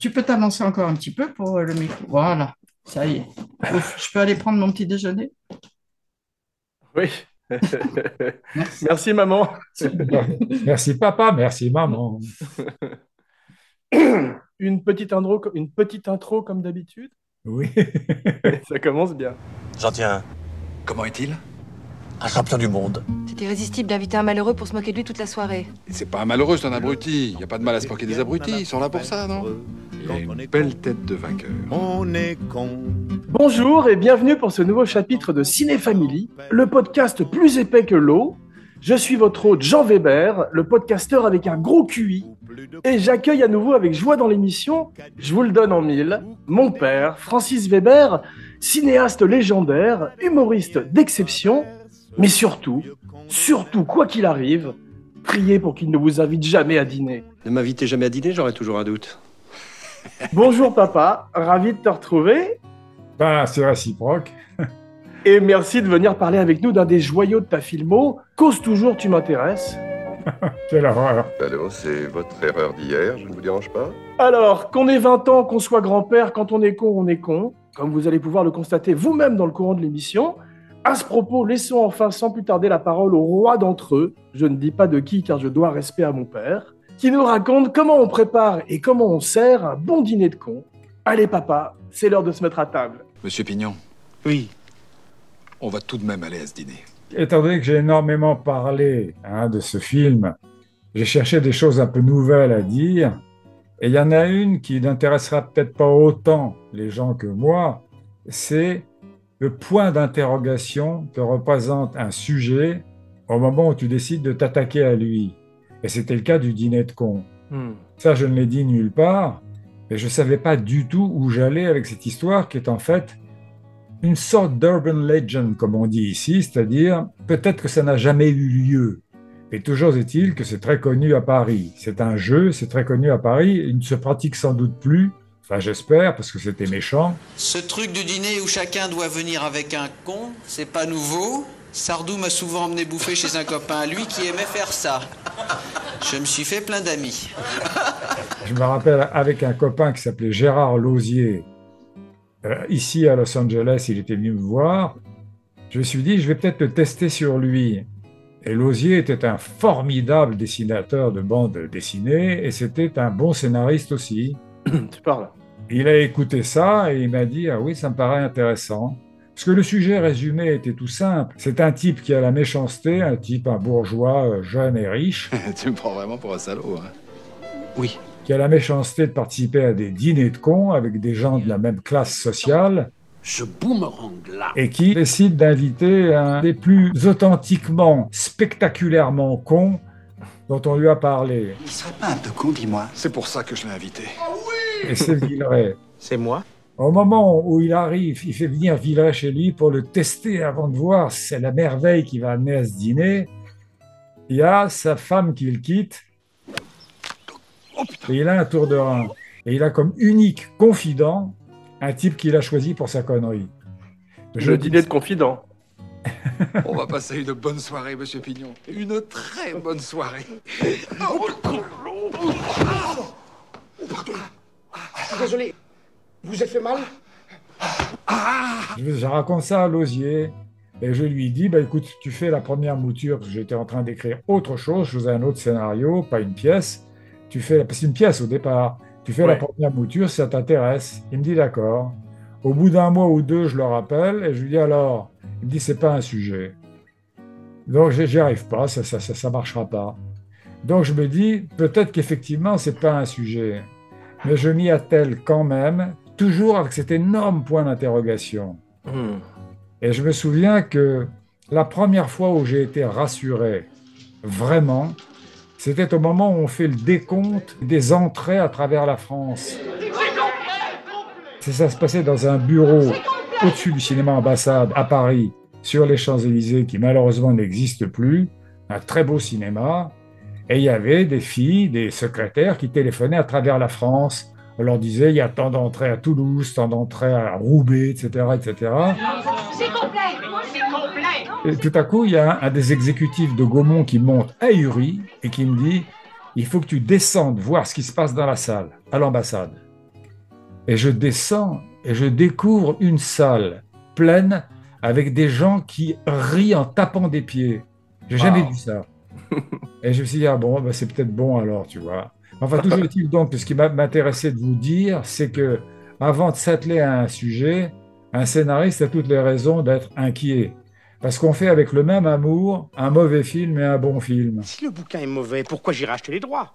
Tu peux t'avancer encore un petit peu pour le micro. Voilà, ça y est. Ouf, je peux aller prendre mon petit déjeuner? Oui. Merci. Merci, maman. Merci papa, merci maman. Une petite intro comme d'habitude. Oui. Ça commence bien. J'en tiens Comment est-il? un champion du monde. C'est irrésistible d'inviter un malheureux pour se moquer de lui toute la soirée. C'est pas un malheureux, c'est un abruti. Y a pas de mal à se moquer des abrutis, ils sont là pour ça, non? Il a une belle tête de vainqueur. On est con. Bonjour et bienvenue pour ce nouveau chapitre de Ciné Family, le podcast plus épais que l'eau. Je suis votre hôte Jean Weber, le podcasteur avec un gros QI. Et j'accueille à nouveau avec joie dans l'émission, je vous le donne en mille, mon père, Francis Weber, cinéaste légendaire, humoriste d'exception, mais surtout, quoi qu'il arrive, priez pour qu'il ne vous invite jamais à dîner. Ne m'invitez jamais à dîner, j'aurai toujours un doute. Bonjour papa, ravi de te retrouver Ben, c'est réciproque. et merci de venir parler avec nous d'un des joyaux de ta filmo, Cause toujours tu m'intéresses. Quelle horreur. Alors, c'est votre erreur d'hier, je ne vous dérange pas? Alors, qu'on ait 20 ans, qu'on soit grand-père, quand on est con, on est con, comme vous allez pouvoir le constater vous-même dans le courant de l'émission. À ce propos, laissons enfin sans plus tarder la parole au roi d'entre eux, je ne dis pas de qui car je dois respect à mon père, qui nous raconte comment on prépare et comment on sert un bon dîner de con. Allez papa, c'est l'heure de se mettre à table. Monsieur Pignon, Oui. on va tout de même aller à ce dîner. Étant donné que j'ai énormément parlé de ce film, j'ai cherché des choses un peu nouvelles à dire. Et il y en a une qui n'intéressera peut-être pas autant les gens que moi, c'est le point d'interrogation que représente un sujet au moment où tu décides de t'attaquer à lui. Et c'était le cas du dîner de con. Ça, je ne l'ai dit nulle part, mais je ne savais pas du tout où j'allais avec cette histoire qui est en fait une sorte d'urban legend, comme on dit ici, c'est-à-dire peut-être que ça n'a jamais eu lieu. Mais toujours est-il que c'est très connu à Paris. C'est un jeu, c'est très connu à Paris, il ne se pratique sans doute plus, enfin j'espère, parce que c'était méchant. Ce truc du dîner où chacun doit venir avec un con, c'est pas nouveau. Sardou m'a souvent emmené bouffer chez un copain à lui qui aimait faire ça. Je me suis fait plein d'amis. Je me rappelle avec un copain qui s'appelait Gérard Lausier, ici à Los Angeles, il était venu me voir. Je me suis dit, je vais peut-être le tester sur lui. Et Lausier était un formidable dessinateur de bandes dessinées et c'était un bon scénariste aussi. Tu parles. Il a écouté ça et il m'a dit, ah oui, ça me paraît intéressant. Parce que le sujet résumé était tout simple. C'est un type qui a la méchanceté, un bourgeois jeune et riche, Tu me prends vraiment pour un salaud, hein? Oui. qui a la méchanceté de participer à des dîners de cons avec des gens de la même classe sociale Ce boomerang là. et qui décide d'inviter un des plus authentiquement, spectaculairement cons dont on lui a parlé. Il serait pas un peu con, dis-moi. C'est pour ça que je l'ai invité. Et c'est Villeray. C'est moi? Au moment où il arrive, il fait venir Villeray chez lui pour le tester avant de voir si c'est la merveille qui va amener à ce dîner. Il y a sa femme qui le quitte et il a un tour de rein. Et il a comme unique confident un type qu'il a choisi pour sa connerie. Le dîner de confident. On va passer une bonne soirée, monsieur Pignon. Une très bonne soirée. Désolé, vous êtes fait mal? Je raconte ça à Lausier et je lui dis, bah, écoute, tu fais la première mouture, parce que j'étais en train d'écrire autre chose, je faisais un autre scénario, pas une pièce. C'est une pièce au départ. Tu fais la première mouture si ça t'intéresse. Il me dit d'accord. Au bout d'un mois ou deux, je le rappelle et je lui dis alors, il me dit c'est pas un sujet. Donc j'y arrive pas, ça marchera pas. Donc je me dis peut-être qu'effectivement c'est pas un sujet, mais je m'y attelle quand même, toujours avec cet énorme point d'interrogation. Et je me souviens que la première fois où j'ai été rassuré, vraiment, c'était au moment où on fait le décompte des entrées à travers la France. Ça se passait dans un bureau au-dessus du cinéma Ambassade à Paris, sur les Champs-Élysées, qui malheureusement n'existe plus, un très beau cinéma. Et il y avait des filles, des secrétaires qui téléphonaient à travers la France. On leur disait, il y a tant d'entrées à Toulouse, tant d'entrées à Roubaix, etc., etc. C'est complet. Et tout à coup, il y a un des exécutifs de Gaumont qui monte ahuri et qui me dit, il faut que tu descendes voir ce qui se passe dans la salle, à l'ambassade. et je descends et je découvre une salle pleine avec des gens qui rient en tapant des pieds. J'ai jamais vu ça. Et je me suis dit, ah bon, c'est peut-être bon alors, tu vois. Enfin, toujours est-il donc que ce qui m'intéressait de vous dire, c'est que avant de s'atteler à un sujet, un scénariste a toutes les raisons d'être inquiet. Parce qu'on fait avec le même amour un mauvais film et un bon film. Si le bouquin est mauvais, pourquoi j'irai acheter les droits?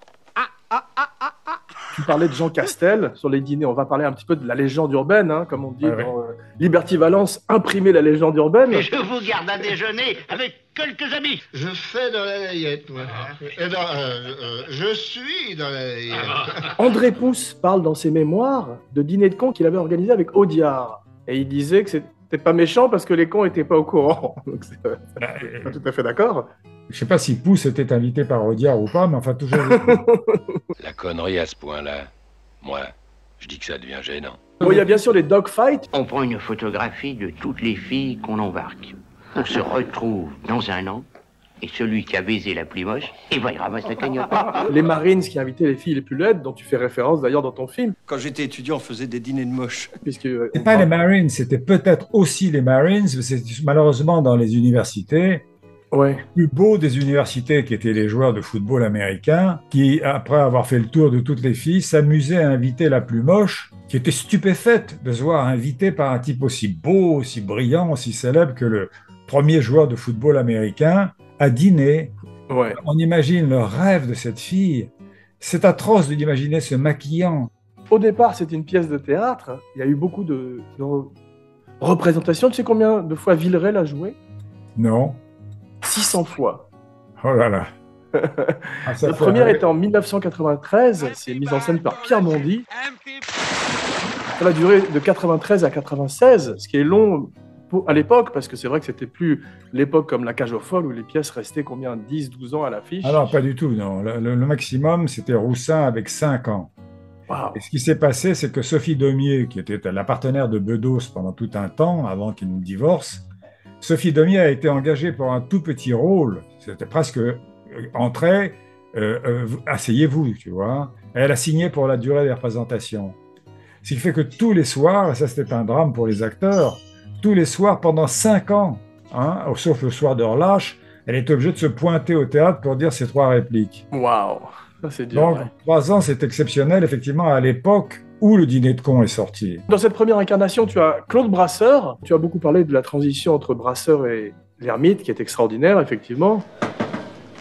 Tu parlais de Jean Castel sur les dîners. On va parler un petit peu de la légende urbaine, hein, comme on dit dans Liberty Valence, imprimer la légende urbaine. Et je vous garde à déjeuner avec quelques amis. Je fais dans la layette, moi. Je suis dans la layette. André Pousse parle dans ses mémoires de dîner de cons qu'il avait organisé avec Audiard. Et il disait que c'était pas méchant parce que les cons étaient pas au courant. Donc c'est pas tout à fait d'accord. Je sais pas si Pousse était invité par Audiard ou pas, mais enfin toujours... La connerie à ce point-là, moi, je dis que ça devient gênant. Bon, il y a bien sûr les dogfights. On prend une photographie de toutes les filles qu'on embarque. On se retrouve dans un an, et celui qui a baisé la plus moche, il ramasse la cagnotte. Les Marines qui invitaient les filles les plus laides, dont tu fais référence d'ailleurs dans ton film. Quand j'étais étudiant, on faisait des dîners de moches. C'est pas les Marines, c'était peut-être aussi les Marines, mais c'est malheureusement dans les universités. Ouais. Le plus beau des universités, qui étaient les joueurs de football américains, qui, après avoir fait le tour de toutes les filles, s'amusaient à inviter la plus moche, qui était stupéfaite de se voir invitée par un type aussi beau, aussi brillant, aussi célèbre que le premier joueur de football américain, à dîner. Ouais. On imagine le rêve de cette fille. C'est atroce de l'imaginer se maquillant. Au départ, c'était une pièce de théâtre. Il y a eu beaucoup de représentations. Tu sais combien de fois Villeray l'a joué? Non. 600 fois. Oh là là. La première était en 1993. C'est mise en scène par Pierre Mondy. Ça va durer de 93 à 96, ce qui est long à l'époque, parce que c'est vrai que c'était plus l'époque comme La Cage aux Folles, où les pièces restaient combien, 10, 12 ans à l'affiche. Ah non, pas du tout, non. Le maximum, c'était Roussin avec 5 ans. Wow. Et ce qui s'est passé, c'est que Sophie Daumier, qui était la partenaire de Bedos pendant tout un temps, avant qu'il ne divorce, Sophie Daumier a été engagée pour un tout petit rôle. C'était presque entrée, asseyez-vous, tu vois. Elle a signé pour la durée des représentations. Ce qui fait que tous les soirs, et ça c'était un drame pour les acteurs, tous les soirs pendant 5 ans, hein, sauf le soir de relâche, elle est obligée de se pointer au théâtre pour dire ses 3 répliques. Waouh, ça c'est dur. Donc, ouais. 3 ans, c'est exceptionnel, effectivement, à l'époque où le dîner de cons est sorti. Dans cette première incarnation, tu as Claude Brasseur. Tu as beaucoup parlé de la transition entre Brasseur et l'ermite, qui est extraordinaire, effectivement.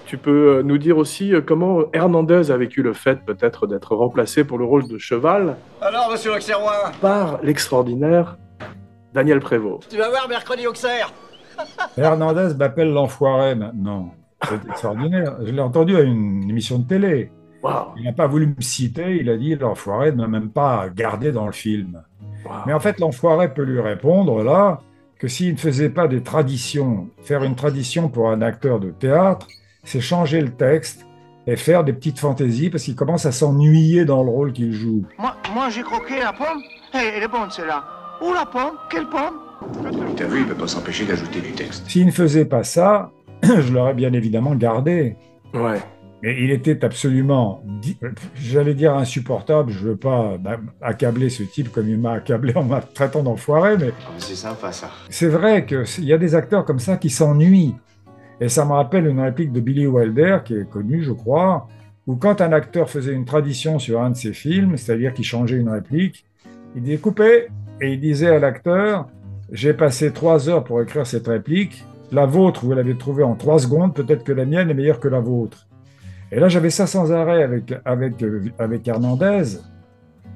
Tu peux nous dire aussi comment Hernandez a vécu le fait, peut-être, d'être remplacé pour le rôle de Cheval. Alors, monsieur l'Auxerrois, par l'extraordinaire Daniel Prévost. tu vas voir mercredi Auxerre. Hernandez m'appelle l'enfoiré maintenant. C'est extraordinaire. Je l'ai entendu à une émission de télé. Wow. Il n'a pas voulu me citer, il a dit l'enfoiré ne m'a même pas gardé dans le film. Wow. Mais en fait, l'enfoiré peut lui répondre là que s'il ne faisait pas des traditions, faire une tradition pour un acteur de théâtre, c'est changer le texte et faire des petites fantaisies parce qu'il commence à s'ennuyer dans le rôle qu'il joue. Moi j'ai croqué la pomme, elle est bonne celle-là. Oh la pomme, quelle pomme? T'as vu, il ne peut pas s'empêcher d'ajouter du texte. S'il ne faisait pas ça, je l'aurais bien évidemment gardé. Ouais. Mais il était absolument, j'allais dire insupportable, je ne veux pas accabler ce type comme il m'a accablé en me traitant d'enfoiré, mais c'est sympa ça. C'est vrai qu'il y a des acteurs comme ça qui s'ennuient. Et ça me rappelle une réplique de Billy Wilder, qui est connue, je crois, où quand un acteur faisait une tradition sur un de ses films, c'est-à-dire qu'il changeait une réplique, il disait « coupez » et il disait à l'acteur « j'ai passé 3 heures pour écrire cette réplique, la vôtre, vous l'avez trouvée en 3 secondes, peut-être que la mienne est meilleure que la vôtre. » Et là, j'avais ça sans arrêt avec Hernandez.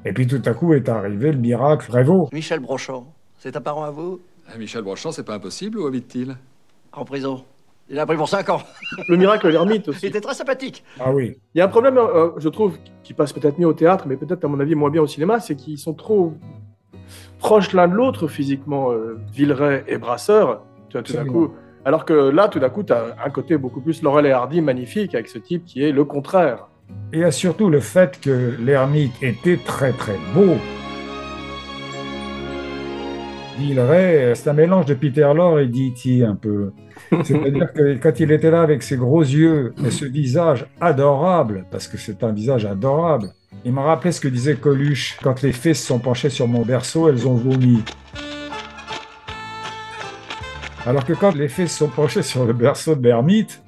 Et puis tout à coup est arrivé le miracle Prévost. Michel Brochant, c'est un parent à vous? Michel Brochant, c'est pas impossible, où habite-t-il? En prison. Il a pris pour 5 ans. Le miracle l'ermite aussi. Il était très sympathique. Ah oui. Il y a un problème, je trouve, qui passe peut-être mieux au théâtre, mais peut-être à mon avis moins bien au cinéma, c'est qu'ils sont trop proches l'un de l'autre physiquement, Villeray et Brasseur. Tout d'un coup. Alors que là, tout d'un coup, tu as un côté beaucoup plus Laurel et Hardy magnifique avec ce type qui est le contraire. Et il y a surtout le fait que l'ermite était très très beau. Villeray, c'est un mélange de Peter Lorre et D.T. un peu. C'est-à-dire que quand il était là avec ses gros yeux et ce visage adorable, parce que c'est un visage adorable, il m'a rappelé ce que disait Coluche. Quand les fées se sont penchées sur mon berceau, elles ont vomi. Alors que quand les fées se sont penchées sur le berceau de l'ermite,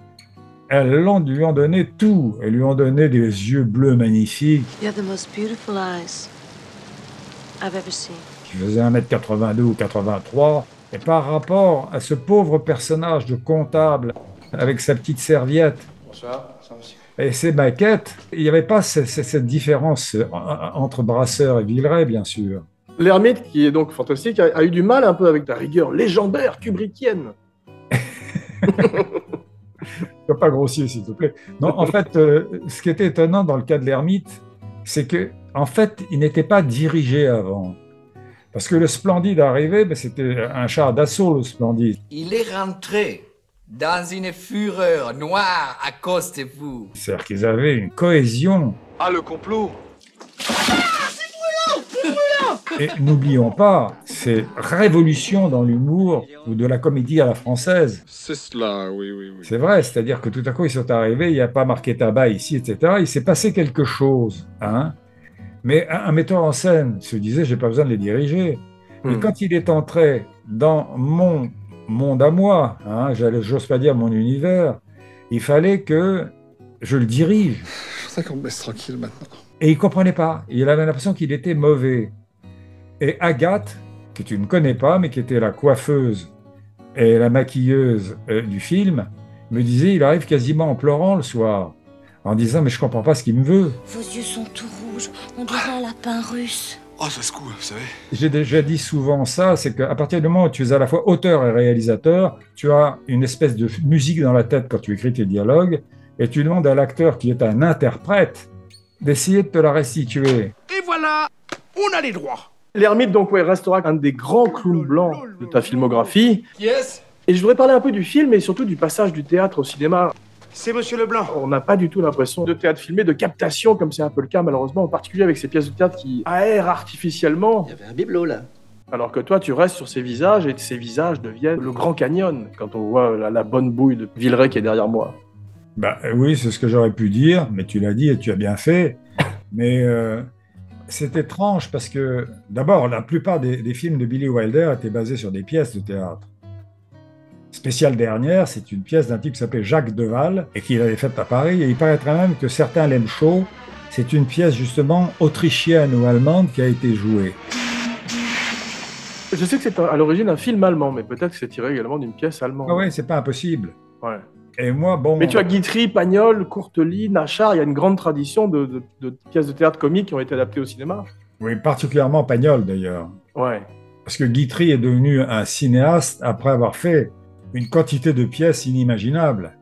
elles lui ont donné tout. Elles lui ont donné des yeux bleus magnifiques. You have the most beautiful eyes I've ever seen. Qui faisait 1m82 ou 83. Et par rapport à ce pauvre personnage de comptable avec sa petite serviette et ses baquettes, il n'y avait pas cette différence entre Brasseur et Villeray, bien sûr. L'ermite, qui est donc fantastique, a eu du mal un peu avec la rigueur légendaire kubrickienne. Sois pas grossier, s'il te plaît. Non, en fait, ce qui était étonnant dans le cas de l'ermite, c'est que, en fait, il n'était pas dirigé avant. Parce que le Splendide arrivait, c'était un char d'assaut, le Splendide. Il est rentré dans une fureur noire à cause de vous. C'est-à-dire qu'ils avaient une cohésion. Ah, le complot! Et n'oublions pas, c'est révolution dans l'humour ou de la comédie à la française. C'est cela, oui. C'est vrai, c'est-à-dire que tout à coup, ils sont arrivés, il n'y a pas marqué tabac ici, etc. Il s'est passé quelque chose. Mais un metteur en scène se disait, j'ai pas besoin de les diriger. Mais quand il est entré dans mon monde à moi, j'ose pas dire mon univers, il fallait que je le dirige. C'est ça qu'on me laisse tranquille maintenant. Et il comprenait pas. Il avait l'impression qu'il était mauvais. Et Agathe, que tu ne connais pas, mais qui était la coiffeuse et la maquilleuse du film, me disait, il arrive quasiment en pleurant le soir, en disant, mais je comprends pas ce qu'il me veut. Vos yeux sont tout rouges, on dirait un lapin russe. Oh, ça secoue, vous savez. J'ai déjà dit souvent ça, c'est qu'à partir du moment où tu es à la fois auteur et réalisateur, tu as une espèce de musique dans la tête quand tu écris tes dialogues, et tu demandes à l'acteur qui est un interprète d'essayer de te la restituer. Et voilà, on a les droits. L'ermite, donc, restera un des grands clowns blancs de ta filmographie. Yes. Et je voudrais parler un peu du film et surtout du passage du théâtre au cinéma. C'est Monsieur Leblanc. On n'a pas du tout l'impression de théâtre filmé, de captation, comme c'est un peu le cas malheureusement, en particulier avec ces pièces de théâtre qui aèrent artificiellement. Il y avait un bibelot là. Alors que toi, tu restes sur ces visages et ces visages deviennent le Grand Canyon quand on voit la bonne bouille de Villeray qui est derrière moi. Oui, c'est ce que j'aurais pu dire, mais tu l'as dit et tu as bien fait. Mais c'est étrange parce que, d'abord, la plupart des films de Billy Wilder étaient basés sur des pièces de théâtre. Spéciale dernière, c'est une pièce d'un type qui s'appelait Jacques Deval et qu'il avait faite à Paris. Et il paraîtrait même que certains l'aiment chaud. C'est une pièce justement autrichienne ou allemande qui a été jouée. Je sais que c'est à l'origine un film allemand, mais peut-être que c'est tiré également d'une pièce allemande. Ah oui, c'est pas impossible. Ouais. Et moi, bon... Mais tu as Guitry, Pagnol, Courtelis, Nachard, il y a une grande tradition de pièces de théâtre comiques qui ont été adaptées au cinéma. Oui, particulièrement Pagnol d'ailleurs. Ouais. Parce que Guitry est devenu un cinéaste après avoir fait une quantité de pièces inimaginables.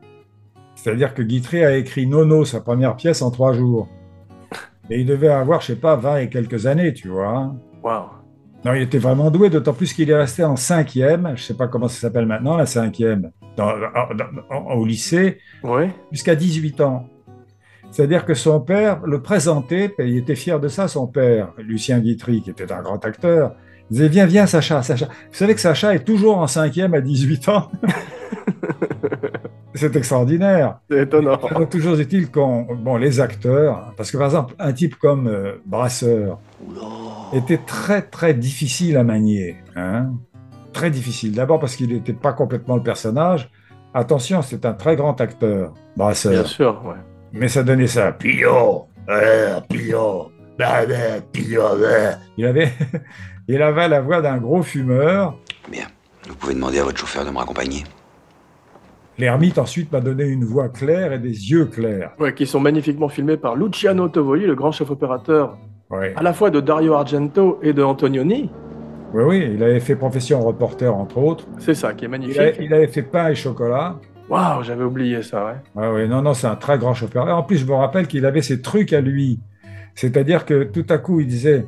C'est-à-dire que Guitry a écrit Nono, sa première pièce, en 3 jours. Et il devait avoir, je sais pas, 20 et quelques années, tu vois. Waouh. Non, il était vraiment doué, d'autant plus qu'il est resté en 5e, je sais pas comment ça s'appelle maintenant, la 5e, au lycée, ouais. Jusqu'à 18 ans. C'est-à-dire que son père le présentait, et il était fier de ça, son père, Lucien Guitry, qui était un grand acteur. Il disait, viens, Sacha. Vous savez que Sacha est toujours en 5e à 18 ans. C'est extraordinaire. C'est étonnant. Toujours est-il les acteurs, parce que par exemple, un type comme Brasseur était très très difficile à manier. Très difficile. D'abord parce qu'il n'était pas complètement le personnage. Attention, c'est un très grand acteur, Brasseur. Bien sûr, ouais. Mais ça donnait ça. Pillot. Il avait la voix d'un gros fumeur. Bien. Vous pouvez demander à votre chauffeur de me raccompagner. L'ermite ensuite m'a donné une voix claire et des yeux clairs. Ouais, qui sont magnifiquement filmés par Luciano Tovoli, le grand chef opérateur, ouais. À la fois de Dario Argento et de Antonioni. Oui, il avait fait Profession reporter, entre autres. C'est ça, qui est magnifique. Il avait fait Pain et chocolat. Waouh, j'avais oublié ça, ouais. Oui, non, c'est un très grand chef opérateur. En plus, je me rappelle qu'il avait ses trucs à lui. C'est-à-dire que tout à coup, il disait...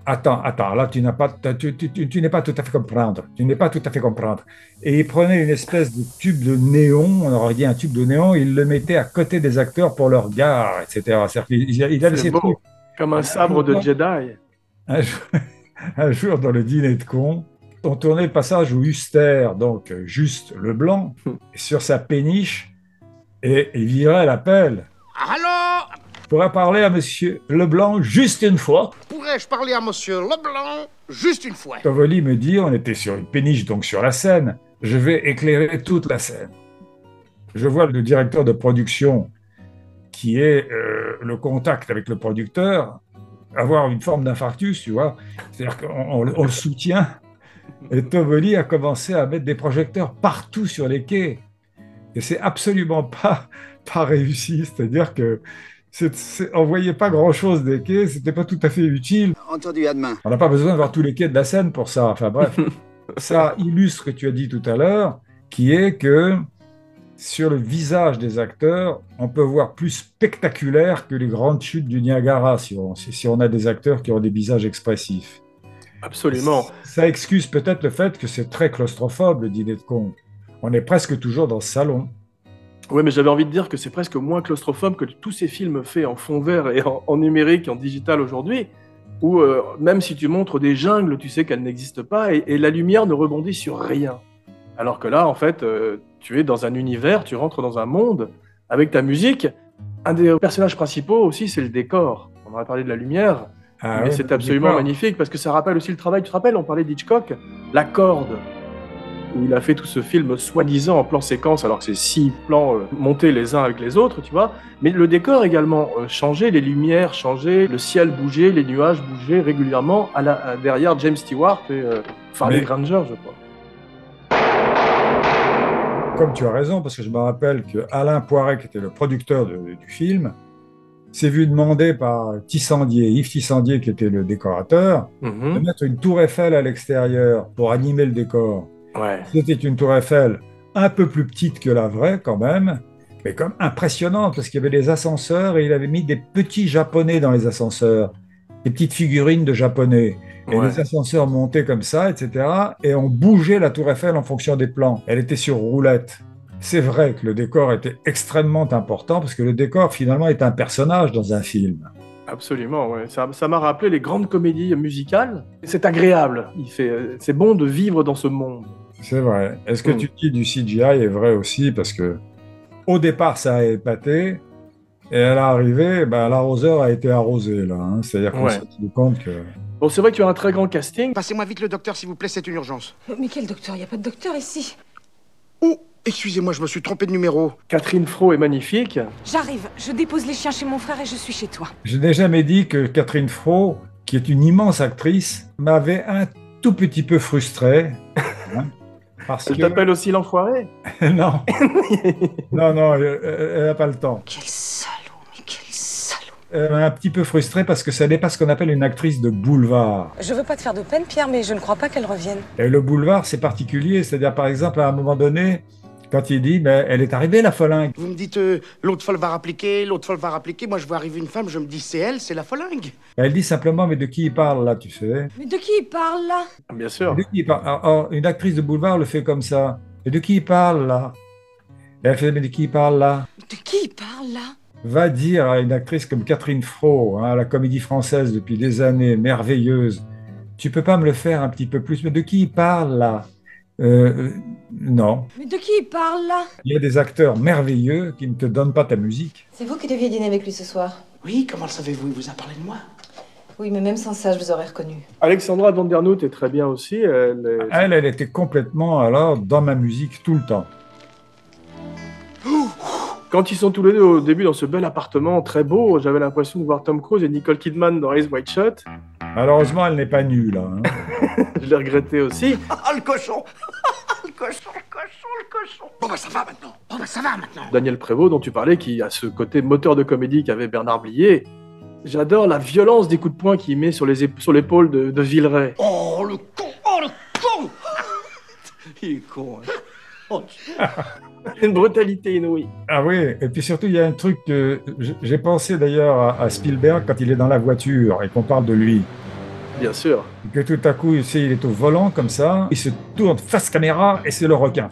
Attends, là, tu n'es pas tout à fait comprendre. Tu n'es pas tout à fait comprendre. Et il prenait une espèce de tube de néon, on aurait dit un tube de néon, il le mettait à côté des acteurs pour leur regard, etc. Il a laissé beau, comme un sabre de Jedi. Un jour, dans le dîner de con, On tournait le passage où Huster, donc Juste Leblanc, est sur sa péniche et il virait la pelle. Allô? Je pourrais parler à monsieur Leblanc juste une fois. Pourrais-je parler à monsieur Leblanc juste une fois? Tovoli me dit, on était sur une péniche, donc sur la scène. Je vais éclairer toute la scène. Je vois le directeur de production, qui est le contact avec le producteur, avoir une forme d'infarctus, tu vois. C'est-à-dire qu'on le soutient. Et Tovoli a commencé à mettre des projecteurs partout sur les quais. Et c'est absolument pas réussi. C'est-à-dire que on ne voyait pas grand-chose des quais, c'était pas tout à fait utile. Entendu, à demain. On n'a pas besoin de voir tous les quais de la Seine pour ça. Enfin bref, ça illustre ce que tu as dit tout à l'heure, qui est que sur le visage des acteurs, on peut voir plus spectaculaire que les grandes chutes du Niagara, si on a des acteurs qui ont des visages expressifs. Absolument. Ça excuse peut-être le fait que c'est très claustrophobe, le dîner de con. On est presque toujours dans ce salon. Oui, mais j'avais envie de dire que c'est presque moins claustrophobe que tous ces films faits en fond vert et en numérique et en digital aujourd'hui, où même si tu montres des jungles, tu sais qu'elles n'existent pas et la lumière ne rebondit sur rien. Alors que là, en fait, tu es dans un univers, tu rentres dans un monde avec ta musique. Un des personnages principaux aussi, c'est le décor. On aurait parlé de la lumière, mais oui, c'est absolument magnifique parce que ça rappelle aussi le travail. Tu te rappelles, on parlait d'Hitchcock, La Corde, où il a fait tout ce film soi-disant en plan séquence, alors que c'est 6 plans montés les uns avec les autres, tu vois. Mais le décor également changeait, les lumières changeaient, le ciel bougeait, les nuages bougeaient régulièrement derrière James Stewart et Farley Granger, je crois. Comme tu as raison, parce que je me rappelle que Alain Poiret, qui était le producteur du film, s'est vu demander par Yves Tissandier, qui était le décorateur, de mettre une tour Eiffel à l'extérieur pour animer le décor. Ouais. C'était une tour Eiffel un peu plus petite que la vraie quand même, mais comme impressionnante, parce qu'il y avait des ascenseurs et il avait mis des petits japonais dans les ascenseurs, des petites figurines de japonais. Et les ascenseurs montaient comme ça, etc. Et on bougeait la tour Eiffel en fonction des plans. Elle était sur roulette. C'est vrai que le décor était extrêmement important, parce que le décor, finalement, est un personnage dans un film. Absolument, ouais. Ça m'a rappelé les grandes comédies musicales. C'est agréable. C'est bon de vivre dans ce monde. C'est vrai. Est-ce que tu dis du CGI est vrai aussi, parce que au départ, ça a épaté, et à l'arrivée, l'arroseur a été arrosé, là. Hein. C'est-à-dire qu'on s'est rendu compte que... Bon, c'est vrai que tu as un très grand casting. Passez-moi vite le docteur, s'il vous plaît, c'est une urgence. Mais quel docteur? Il n'y a pas de docteur ici. Oh, excusez-moi, je me suis trompé de numéro. Catherine Fro est magnifique. J'arrive, je dépose les chiens chez mon frère et je suis chez toi. Je n'ai jamais dit que Catherine Fro, qui est une immense actrice, m'avait un tout petit peu frustré. Hein, Elle t'appelle aussi l'enfoiré? Non. Non, elle n'a pas le temps. Quel salaud, mais quel salaud. Elle m'a un petit peu frustré parce que ça n'est pas ce qu'on appelle une actrice de boulevard. Je veux pas te faire de peine, Pierre, mais je ne crois pas qu'elle revienne. Et le boulevard, c'est particulier. C'est-à-dire, par exemple, à un moment donné, quand il dit, mais elle est arrivée, la folingue. Vous me dites, l'autre folle va rappliquer, l'autre folle va rappliquer. Moi, je vois arriver une femme, je me dis, c'est elle, c'est la folingue. Elle dit simplement, mais de qui il parle, là, tu sais? Mais de qui il parle, là? Bien sûr. De qui il parle? Alors, une actrice de boulevard le fait comme ça. Mais de qui il parle, là? Et elle fait, mais de qui il parle, là? De qui il parle, là? Va dire à une actrice comme Catherine Fro, hein, à la Comédie Française depuis des années, merveilleuse, tu peux pas me le faire un petit peu plus? Mais de qui il parle, là? Non. Mais de qui il parle, là? Il y a des acteurs merveilleux qui ne te donnent pas ta musique. C'est vous qui deviez dîner avec lui ce soir? Oui, comment le savez-vous? Il vous a parlé de moi? Oui, mais même sans ça, je vous aurais reconnu. Alexandra Vandernoot est très bien aussi. Elle était complètement alors dans ma musique tout le temps. Quand ils sont tous les deux au début dans ce bel appartement très beau, j'avais l'impression de voir Tom Cruise et Nicole Kidman dans Eyes Wide Shut. Malheureusement, elle n'est pas nue, là. Hein. Je l'ai regretté aussi. Ah, le cochon! Le cochon! Bon, ça va maintenant. Daniel Prévost, dont tu parlais, qui a ce côté moteur de comédie qu'avait Bernard Blier. J'adore la violence des coups de poing qu'il met sur l'épaule de Villeray. Oh, le con! Il est con, hein. Une brutalité inouïe. Ah oui, et puis surtout, il y a un truc que j'ai pensé d'ailleurs à Spielberg quand il est dans la voiture et qu'on parle de lui. Bien sûr. Et que tout à coup, il est au volant comme ça, il se tourne face caméra et c'est le requin.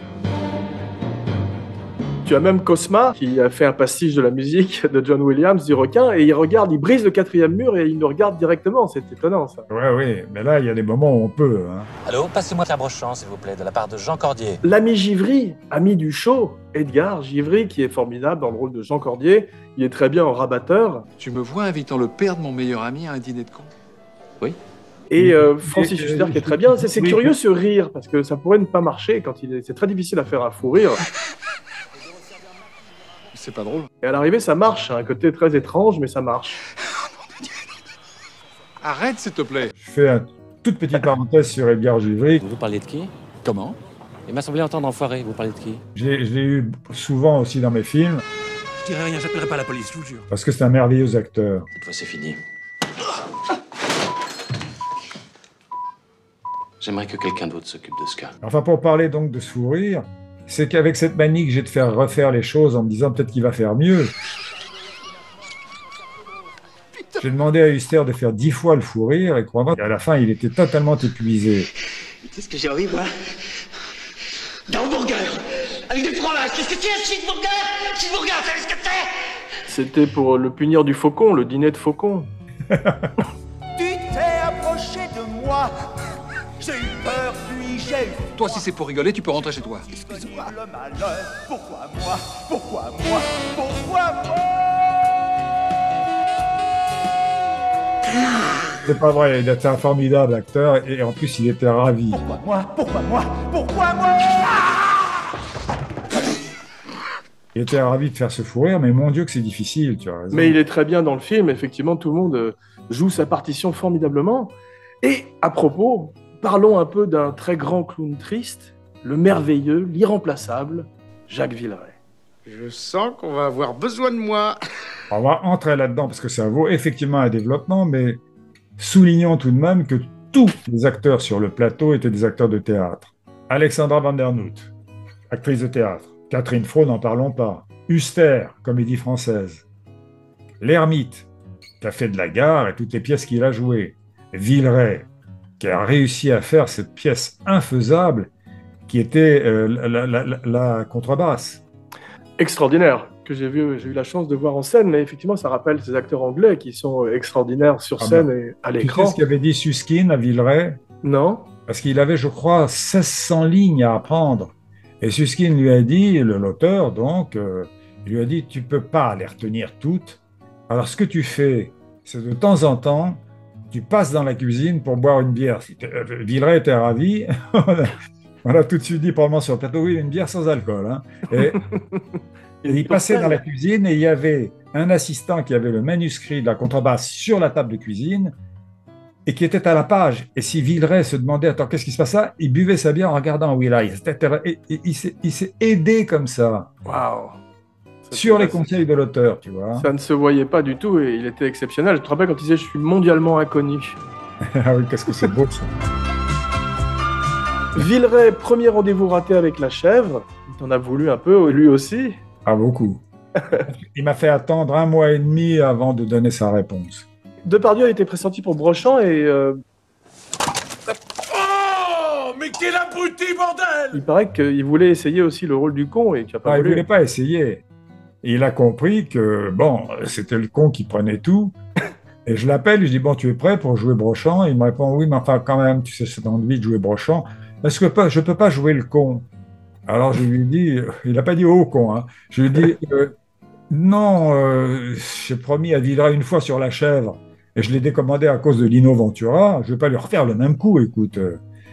Tu as même Cosma qui a fait un pastiche de la musique de John Williams du requin et il brise le 4e mur et il nous regarde directement. C'est étonnant ça. Oui, mais là il y a des moments où on peut. Hein. Allô, passez-moi Claire Brochant, s'il vous plaît, de la part de Jean Cordier. L'ami Givry, ami du show, Edgar Givry, qui est formidable dans le rôle de Jean Cordier. Il est très bien en rabatteur. Tu me vois invitant le père de mon meilleur ami à un dîner de con? Oui. Et Francis Huster qui est très bien. C'est curieux ce rire parce que ça pourrait ne pas marcher quand c'est très difficile à faire un fou rire. C'est pas drôle. Et à l'arrivée, ça marche. Un côté très étrange, mais ça marche. Arrête, s'il te plaît. Je fais une toute petite parenthèse sur Edgar Givry. Vous parlez de qui? Comment? Il m'a semblé entendre enfoiré. Vous parlez de qui? Je l'ai eu souvent aussi dans mes films. Je dirai rien, j'appellerai pas la police, je vous jure. Parce que c'est un merveilleux acteur. Cette fois, c'est fini. J'aimerais que quelqu'un d'autre s'occupe de ce cas. Enfin, pour parler donc de ce fou rire, c'est qu'avec cette manie que j'ai de faire refaire les choses en me disant peut-être qu'il va faire mieux, j'ai demandé à Huster de faire 10 fois le fou rire et crois-moi, à la fin, il était totalement épuisé. Qu'est-ce que j'ai envie, moi? D'un hamburger avec des fromages. Qu'est-ce que c'est un cheeseburger? Cheeseburger, vous savez ce que c'est? C'était pour le punir du faucon, le dîner de faucon. Tu t'es approché de moi. J'ai eu peur, puis j'ai eu... Toi, si c'est pour rigoler, tu peux rentrer chez toi. Excuse-moi. Le malheur, pourquoi moi? Pourquoi moi? Pourquoi moi? C'est pas vrai, il était un formidable acteur et en plus, il était ravi. Pourquoi moi? Pourquoi moi? Pourquoi moi? Il était ravi de faire ce fou rire, mais mon Dieu que c'est difficile, tu as raison. Mais il est très bien dans le film, effectivement, tout le monde joue sa partition formidablement. Et à propos, parlons un peu d'un très grand clown triste, le merveilleux, l'irremplaçable, Jacques Villeray. Je sens qu'on va avoir besoin de moi. On va entrer là-dedans parce que ça vaut effectivement un développement, mais soulignons tout de même que tous les acteurs sur le plateau étaient des acteurs de théâtre. Alexandra van der Noot, actrice de théâtre. Catherine Fro, n'en parlons pas. Huster, comédie française. L'Ermite, qui a fait de la gare et toutes les pièces qu'il a jouées. Villeray, qui a réussi à faire cette pièce infaisable qui était la contrebasse. Extraordinaire, que j'ai eu la chance de voir en scène, mais effectivement, ça rappelle ces acteurs anglais qui sont extraordinaires sur scène et à l'écran. Tu sais ce qu'avait dit Susskind à Villeray? Non. Parce qu'il avait, je crois, 1600 lignes à apprendre. Et Susskind lui a dit, l'auteur donc, il lui a dit, tu peux pas les retenir toutes. Alors ce que tu fais, c'est de temps en temps, tu passes dans la cuisine pour boire une bière. Villeray était ravi. On a tout de suite dit, probablement sur le plateau, oui, une bière sans alcool. Hein. Et il passait dans la cuisine et il y avait un assistant qui avait le manuscrit de la contrebasse sur la table de cuisine et qui était à la page. Et si Villeray se demandait, attends, qu'est-ce qui se passe là? Il buvait sa bière en regardant Will.i. Et il s'est aidé comme ça. Waouh! Sur les conseils de l'auteur, tu vois. Ça ne se voyait pas du tout et il était exceptionnel. Je te rappelle quand il disait « je suis mondialement inconnu ». Ah oui, qu'est-ce que c'est beau ça. Villeray, premier rendez-vous raté avec la chèvre. Il t'en a voulu un peu, lui aussi. Ah, beaucoup. Il m'a fait attendre 1 mois et demi avant de donner sa réponse. Depardieu a été pressenti pour Brochant et... Oh, mais quel abruti, bordel! Il paraît qu'il voulait essayer aussi le rôle du con et tu n'as pas voulu. Il voulait pas essayer. Il a compris que, bon, c'était le con qui prenait tout. Et je l'appelle, je dis, bon, tu es prêt pour jouer Brochant? Il me répond, oui, mais enfin, quand même, tu sais, c'est envie de jouer Brochant. Est-ce que je peux pas jouer le con? Alors je lui dis, il n'a pas dit oh con, hein. Je lui dis, non, j'ai promis à Villeray une fois sur la chèvre, et je l'ai décommandé à cause de Lino Ventura, je ne vais pas lui refaire le même coup, écoute.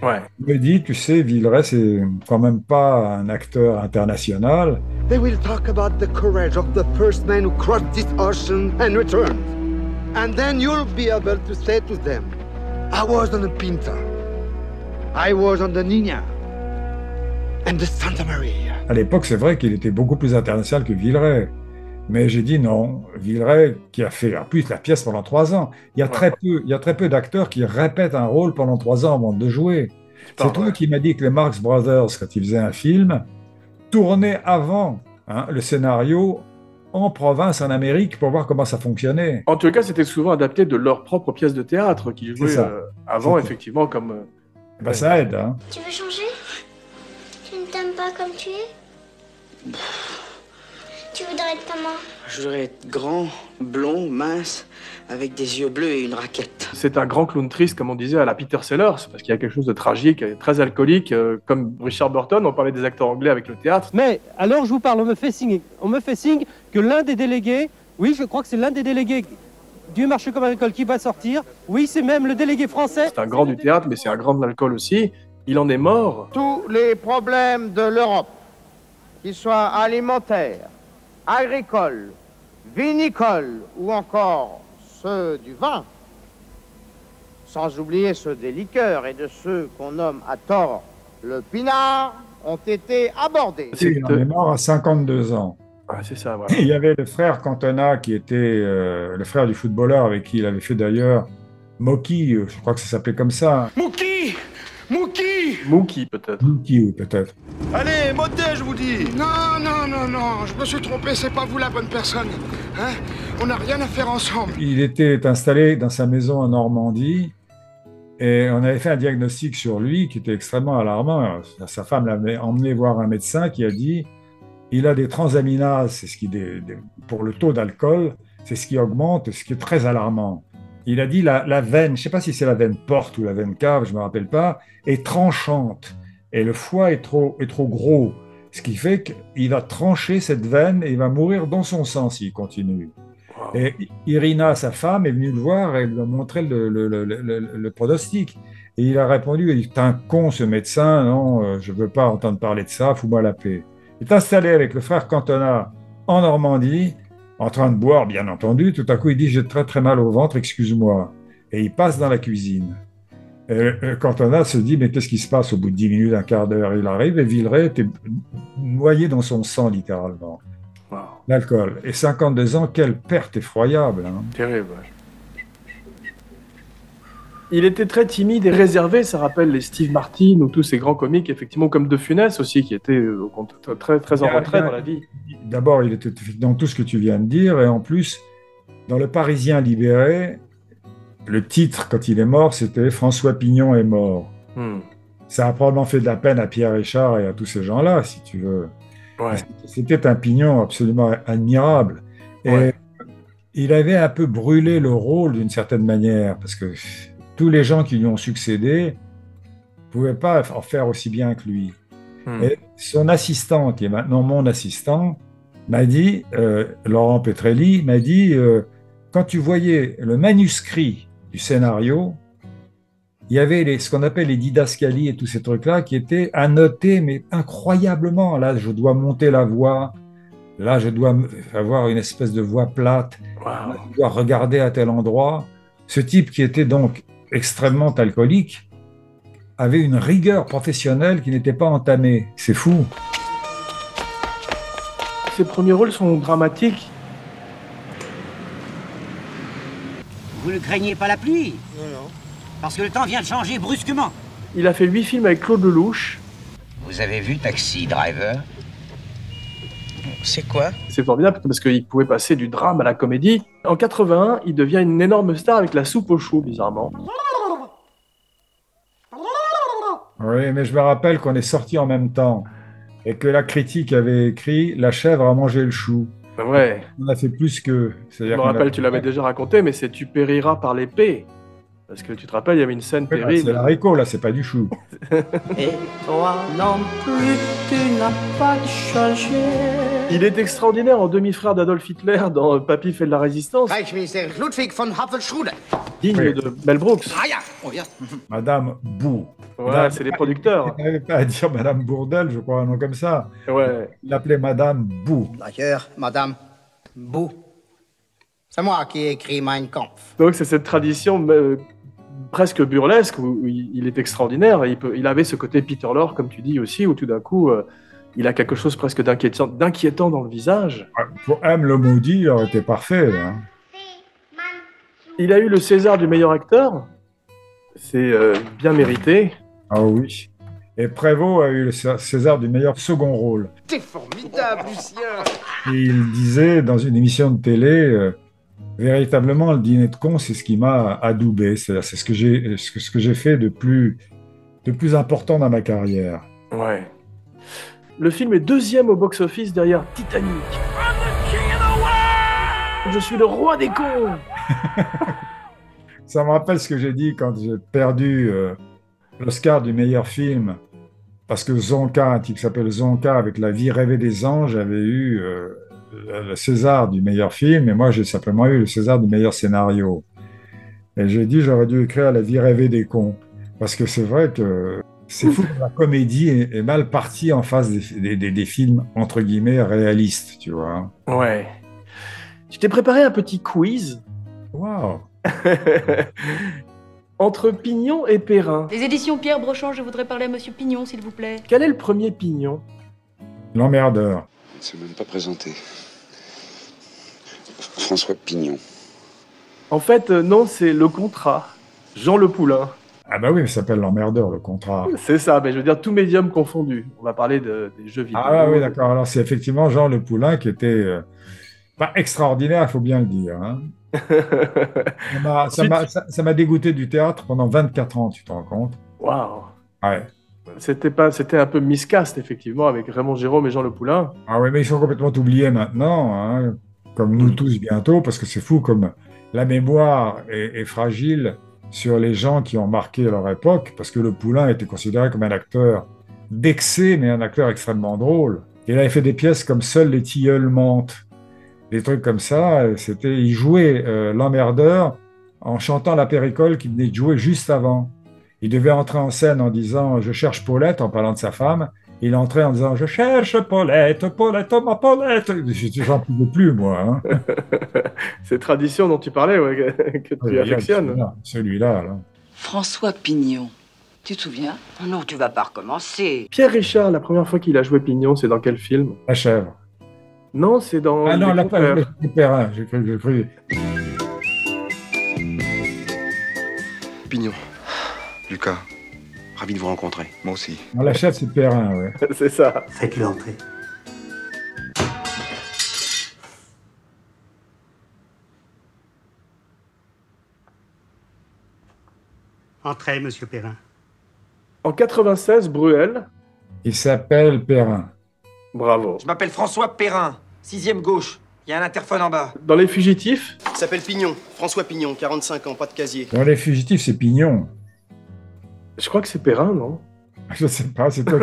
Ouais. Il me dit, tu sais, Villeray, c'est quand même pas un acteur international. They will talk about the courage of the first man who crossed this ocean and returned. And then you'll be able to say to them, I was on the Pinta. I was on the Nina. And the Santa Maria. À l'époque, c'est vrai qu'il était beaucoup plus international que Villeray. Mais j'ai dit non. Villeray, qui a fait en plus la pièce pendant 3 ans. Il y a très peu d'acteurs qui répètent un rôle pendant 3 ans avant de jouer. C'est toi qui m'as dit que les Marx Brothers, quand ils faisaient un film, tournaient avant le scénario en province, en Amérique, pour voir comment ça fonctionnait. En tout cas, c'était souvent adapté de leur propre pièce de théâtre qu'ils jouaient avant, effectivement, comme... Ben, ça aide, hein. Tu veux changer? Tu ne t'aimes pas comme tu es? Tu voudrais être comment? Je voudrais être grand, blond, mince, avec des yeux bleus et une raquette. C'est un grand clown triste, comme on disait, à la Peter Sellers, parce qu'il y a quelque chose de tragique, très alcoolique, comme Richard Burton. On parlait des acteurs anglais avec le théâtre. Mais alors je vous parle, on me fait signe que l'un des délégués, oui, je crois que c'est l'un des délégués du marché commun agricole qui va sortir. Oui, c'est même le délégué français. C'est un grand du théâtre, mais c'est un grand de l'alcool aussi. Il en est mort. Tous les problèmes de l'Europe, qu'ils soient alimentaires, agricoles, vinicoles ou encore ceux du vin, sans oublier ceux des liqueurs et de ceux qu'on nomme à tort le pinard, ont été abordés. Il en est mort à 52 ans. Ah, c'est ça, voilà. Il y avait le frère Cantona qui était le frère du footballeur avec qui il avait fait d'ailleurs Mookie, je crois que ça s'appelait comme ça. Mookie! Mookie! Mookie, peut-être. Mookie, oui, peut-être. Allez, montez, je vous dis! Non, je me suis trompé, c'est pas vous la bonne personne. Hein? On n'a rien à faire ensemble. Il était installé dans sa maison en Normandie et on avait fait un diagnostic sur lui qui était extrêmement alarmant. Sa femme l'avait emmené voir un médecin qui a dit il a des transaminases, c'est ce qui, pour le taux d'alcool, c'est ce qui augmente, ce qui est très alarmant. Il a dit la veine, je ne sais pas si c'est la veine porte ou la veine cave, je ne me rappelle pas, est tranchante et le foie est trop gros. Ce qui fait qu'il va trancher cette veine et il va mourir dans son sang s'il continue. Wow. Et Irina, sa femme, est venue le voir et lui a montré le pronostic. Et il a répondu, il dit, t'es un con ce médecin, non, je ne veux pas entendre parler de ça, fous-moi la paix. Il est installé avec le frère Cantona en Normandie, en train de boire, bien entendu. Tout à coup, il dit, j'ai très très mal au ventre, excuse-moi. Et il passe dans la cuisine. Et Cantona se dit, mais qu'est-ce qui se passe au bout de 10 minutes, un quart d'heure? Il arrive et Villeray était noyé dans son sang, littéralement. Wow. L'alcool. Et 52 ans, quelle perte effroyable. Hein. Terrible. Il était très timide et réservé, ça rappelle les Steve Martin ou tous ces grands comiques, effectivement, comme De Funès aussi, qui était très, très en retrait dans la vie. D'abord, il était dans tout ce que tu viens de dire, et en plus, dans Le Parisien libéré, le titre, quand il est mort, c'était « François Pignon est mort ». Ça a probablement fait de la peine à Pierre Richard et à tous ces gens-là, si tu veux. Ouais. C'était un Pignon absolument admirable. Et il avait un peu brûlé le rôle d'une certaine manière, parce que tous les gens qui lui ont succédé ne pouvaient pas en faire aussi bien que lui. Et son assistant, qui est maintenant mon assistant, m'a dit, Laurent Petrelli, m'a dit, quand tu voyais le manuscrit du scénario, il y avait ce qu'on appelle les didascalies et tous ces trucs-là qui étaient annotés, mais incroyablement. Là, je dois monter la voix. Là, je dois avoir une espèce de voix plate. Là, je dois regarder à tel endroit. Ce type qui était donc extrêmement alcoolique avait une rigueur professionnelle qui n'était pas entamée. C'est fou. Ses premiers rôles sont dramatiques. Vous ne craignez pas la pluie? Non. Parce que le temps vient de changer brusquement. Il a fait 8 films avec Claude Lelouch. Vous avez vu Taxi Driver? C'est quoi? C'est formidable parce qu'il pouvait passer du drame à la comédie. En 81, il devient une énorme star avec La Soupe aux choux, bizarrement. Oui, mais je me rappelle qu'on est sortis en même temps et que la critique avait écrit « La chèvre a mangé le chou ». Ouais. On a fait plus que... Je me rappelle, tu l'avais déjà raconté, mais c'est « Tu périras par l'épée ». Parce que tu te rappelles, il y avait une scène terrible. C'est l'haricot, là, c'est pas du chou. Et toi non plus, tu n'as pas changé. Il est extraordinaire en demi-frère d'Adolf Hitler dans Papy fait de la résistance. Reichsminister Ludwig von Havelschrude. Digne de Mel Brooks. Ah, ja. Oh, ja. Madame Bou. Voilà, c'est les producteurs. Il n'avait pas à dire Madame Bourdelle, je crois, un nom comme ça. Ouais. Il l'appelait Madame Bou. D'ailleurs, Madame Bou. C'est moi qui ai écrit Mein Kampf. Donc c'est cette tradition presque burlesque où il est extraordinaire. Il avait ce côté Peter Lorre, comme tu dis aussi, où tout d'un coup, il a quelque chose presque d'inquiétant dans le visage. Pour M. le Maudit, il aurait été parfait. Hein. Il a eu le César du meilleur acteur. C'est bien mérité. Ah oui. Et Prévost a eu le César du meilleur second rôle. T'es formidable, Lucien. Et il disait dans une émission de télé... véritablement, le dîner de con, c'est ce qui m'a adoubé. C'est ce que j'ai fait de plus important dans ma carrière. Ouais. Le film est deuxième au box-office derrière Titanic. Je suis le roi des cons. Ça me rappelle ce que j'ai dit quand j'ai perdu l'Oscar du meilleur film, parce que Zonka, un type qui s'appelle Zonka, avec La vie rêvée des anges, avait eu le César du meilleur film, et moi j'ai simplement eu le César du meilleur scénario. Et j'ai dit j'aurais dû écrire La vie rêvée des cons, parce que c'est vrai que c'est fou que la comédie est mal partie en face des films entre guillemets réalistes, tu vois. Ouais. Tu t'es préparé un petit quiz. Waouh. Entre Pignon et Perrin. Les éditions Pierre Brochant, je voudrais parler à Monsieur Pignon, s'il vous plaît. Quel est le premier Pignon? L'emmerdeur. Il ne s'est même pas présenté. François Pignon. En fait, non, c'est Le Contrat. Jean Le Poulain. Ah bah oui, mais ça s'appelle L'emmerdeur, Le Contrat. C'est ça, mais je veux dire tout médium confondu. On va parler des jeux vidéo. Ah oui, d'accord. Alors c'est effectivement Jean Le Poulain qui était pas extraordinaire, il faut bien le dire. Hein. Ça m'a dégoûté du théâtre pendant 24 ans, tu te rends compte? Waouh. Ouais. C'était un peu miscast, effectivement, avec Raymond Gérôme et Jean Le Poulain. Ah oui, mais ils sont complètement oubliés maintenant, hein, comme nous tous bientôt, parce que c'est fou comme la mémoire est fragile sur les gens qui ont marqué leur époque, parce que Le Poulain était considéré comme un acteur d'excès, mais un acteur extrêmement drôle. Il avait fait des pièces comme Seuls les tilleuls mentent, des trucs comme ça. Il jouait l'emmerdeur en chantant la péricole qu'il venait de jouer juste avant. Il devait entrer en scène en disant « Je cherche Paulette » en parlant de sa femme. Il entrait en disant « Je cherche Paulette, Paulette, ma Paulette ». J'en pouvais plus, moi. Hein. C'est tradition dont tu parlais, ouais, que tu affectionnes. Celui-là. Là. François Pignon. Tu te souviens? Non, tu vas pas recommencer. Pierre Richard, la première fois qu'il a joué Pignon, c'est dans quel film? La chèvre. Non, c'est dans... Ah non, la Perrin, j'ai cru. Pignon. Lucas, ravi de vous rencontrer. Moi aussi. Non, la chèvre, c'est Perrin, ouais. C'est ça. Faites-le entrer. Entrez, monsieur Perrin. En 96, Bruel. Il s'appelle Perrin. Bravo. Je m'appelle François Perrin, 6e gauche. Il y a un interphone en bas. Dans Les Fugitifs? Il s'appelle Pignon, François Pignon, 45 ans, pas de casier. Dans Les Fugitifs, c'est Pignon. Je crois que c'est Perrin, non? Je sais pas, c'est toi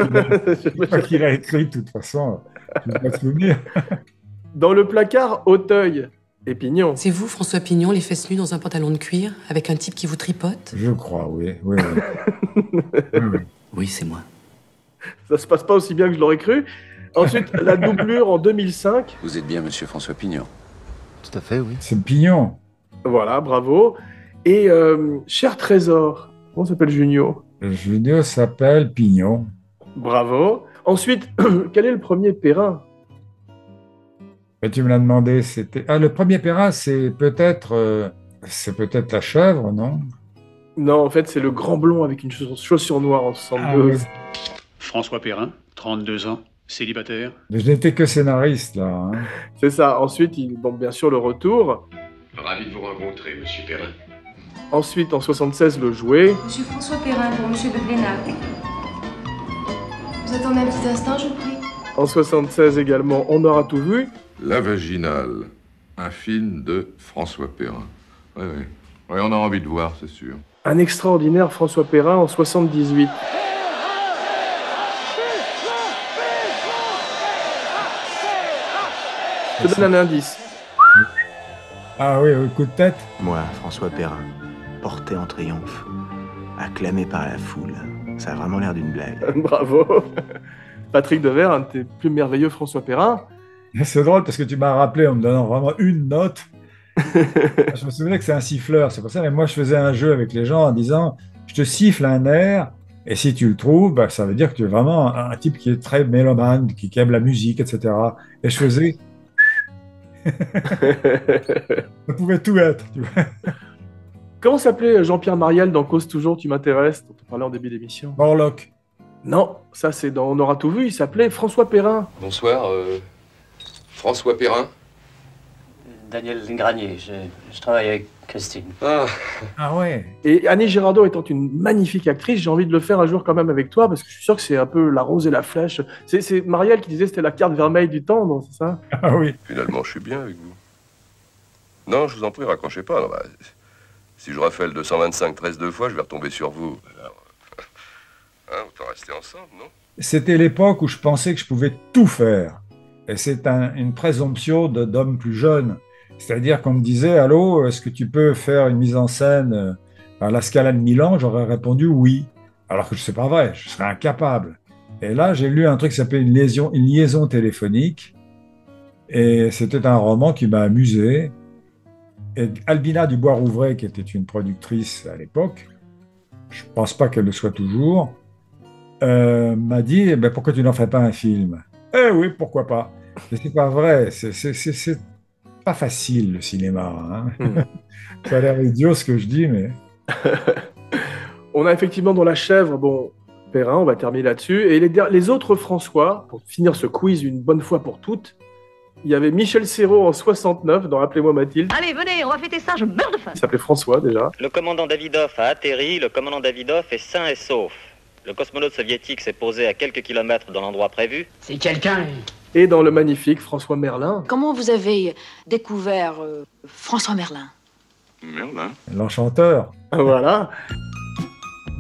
qui l'as écrit, de toute façon. Je vais pas te souvenir. Dans Le Placard, Auteuil et Pignon. C'est vous, François Pignon, les fesses nues dans un pantalon de cuir, avec un type qui vous tripote? Je crois, oui. Oui. Oui, c'est moi. Ça se passe pas aussi bien que je l'aurais cru. Ensuite, la doublure en 2005. Vous êtes bien monsieur François Pignon? Tout à fait, oui. C'est Pignon. Voilà, bravo. Et Cher Trésor, comment s'appelle Junio? Junio s'appelle Pignon. Bravo. Ensuite, quel est le premier Perrin? Et tu me l'as demandé, c'était... Ah, le premier Perrin, c'est peut-être la chèvre, non? Non, en fait, c'est le grand blond avec une chaussure noire en 62. oui. François Perrin, 32 ans, célibataire. Mais je n'étais que scénariste, là. Hein. C'est ça. Ensuite, bien sûr, le retour. Ravi de vous rencontrer, monsieur Perrin. Ensuite, en 76, le jouet. Monsieur François Perrin pour monsieur de Blénac. Vous attendez un petit instant, je vous prie. En 76 également, On aura tout vu. La Vaginale, un film de François Perrin. Oui, on a envie de voir, c'est sûr. Un extraordinaire François Perrin en 78. Je te donne un indice. Ah oui, coup de tête. Moi, François Perrin, porté en triomphe, acclamé par la foule. Ça a vraiment l'air d'une blague. Bravo. Patrick Devers, un de tes plus merveilleux François Perrin. C'est drôle parce que tu m'as rappelé en me donnant vraiment une note. Je me souvenais que c'est un siffleur, c'est pour ça. Mais moi, je faisais un jeu avec les gens en disant je te siffle un air, et si tu le trouves, bah, ça veut dire que tu es vraiment un type qui est très mélomane, qui aime la musique, etc. Et je faisais. Ça pouvait tout être. Tu vois. Comment s'appelait Jean-Pierre Mariel dans Cause toujours, tu m'intéresses, dont on parlait en début d'émission? Morlock. Non, ça c'est dans On aura tout vu, il s'appelait François Perrin. Bonsoir, François Perrin. Daniel Granier, je travaille avec Christine. Ah ouais. Et Annie Girardot étant une magnifique actrice, j'ai envie de le faire un jour quand même avec toi, parce que je suis sûr que c'est un peu la rose et la flèche. C'est Marielle qui disait que c'était la carte vermeille du temps, non, c'est ça? Ah oui. Finalement, je suis bien avec vous. Non, je vous en prie, raccrochez pas. Non, bah, si je refais le 225 13 deux fois, je vais retomber sur vous. Alors, hein, autant rester ensemble, non? C'était l'époque où je pensais que je pouvais tout faire. Et c'est une présomption d'homme plus jeune. C'est-à-dire qu'on me disait, allô, est-ce que tu peux faire une mise en scène à la Scala de Milan? J'aurais répondu oui. Alors que ce n'est pas vrai, je serais incapable. Et là, j'ai lu un truc qui s'appelait une liaison téléphonique. Et c'était un roman qui m'a amusé. Et Albina Dubois-Rouvray, qui était une productrice à l'époque, je ne pense pas qu'elle le soit toujours, m'a dit, pourquoi tu n'en fais pas un film? Eh oui, pourquoi pas? Mais c'est pas vrai, c'est pas facile le cinéma. Hein. Ça a l'air idiot ce que je dis, mais... On a effectivement dans La Chèvre, bon, Perrin, on va terminer là-dessus. Et les autres François, pour finir ce quiz une bonne fois pour toutes, il y avait Michel Serrault en 69 dans Rappelez-moi Mathilde. Allez, venez, on va fêter ça, je meurs de faim. Il s'appait François déjà. Le commandant Davidov a atterri, le commandant Davidov est sain et sauf. Le cosmonaute soviétique s'est posé à quelques kilomètres de l'endroit prévu. C'est quelqu'un. Et dans Le Magnifique, François Merlin. Comment vous avez découvert François Merlin? Merlin. L'enchanteur. Voilà.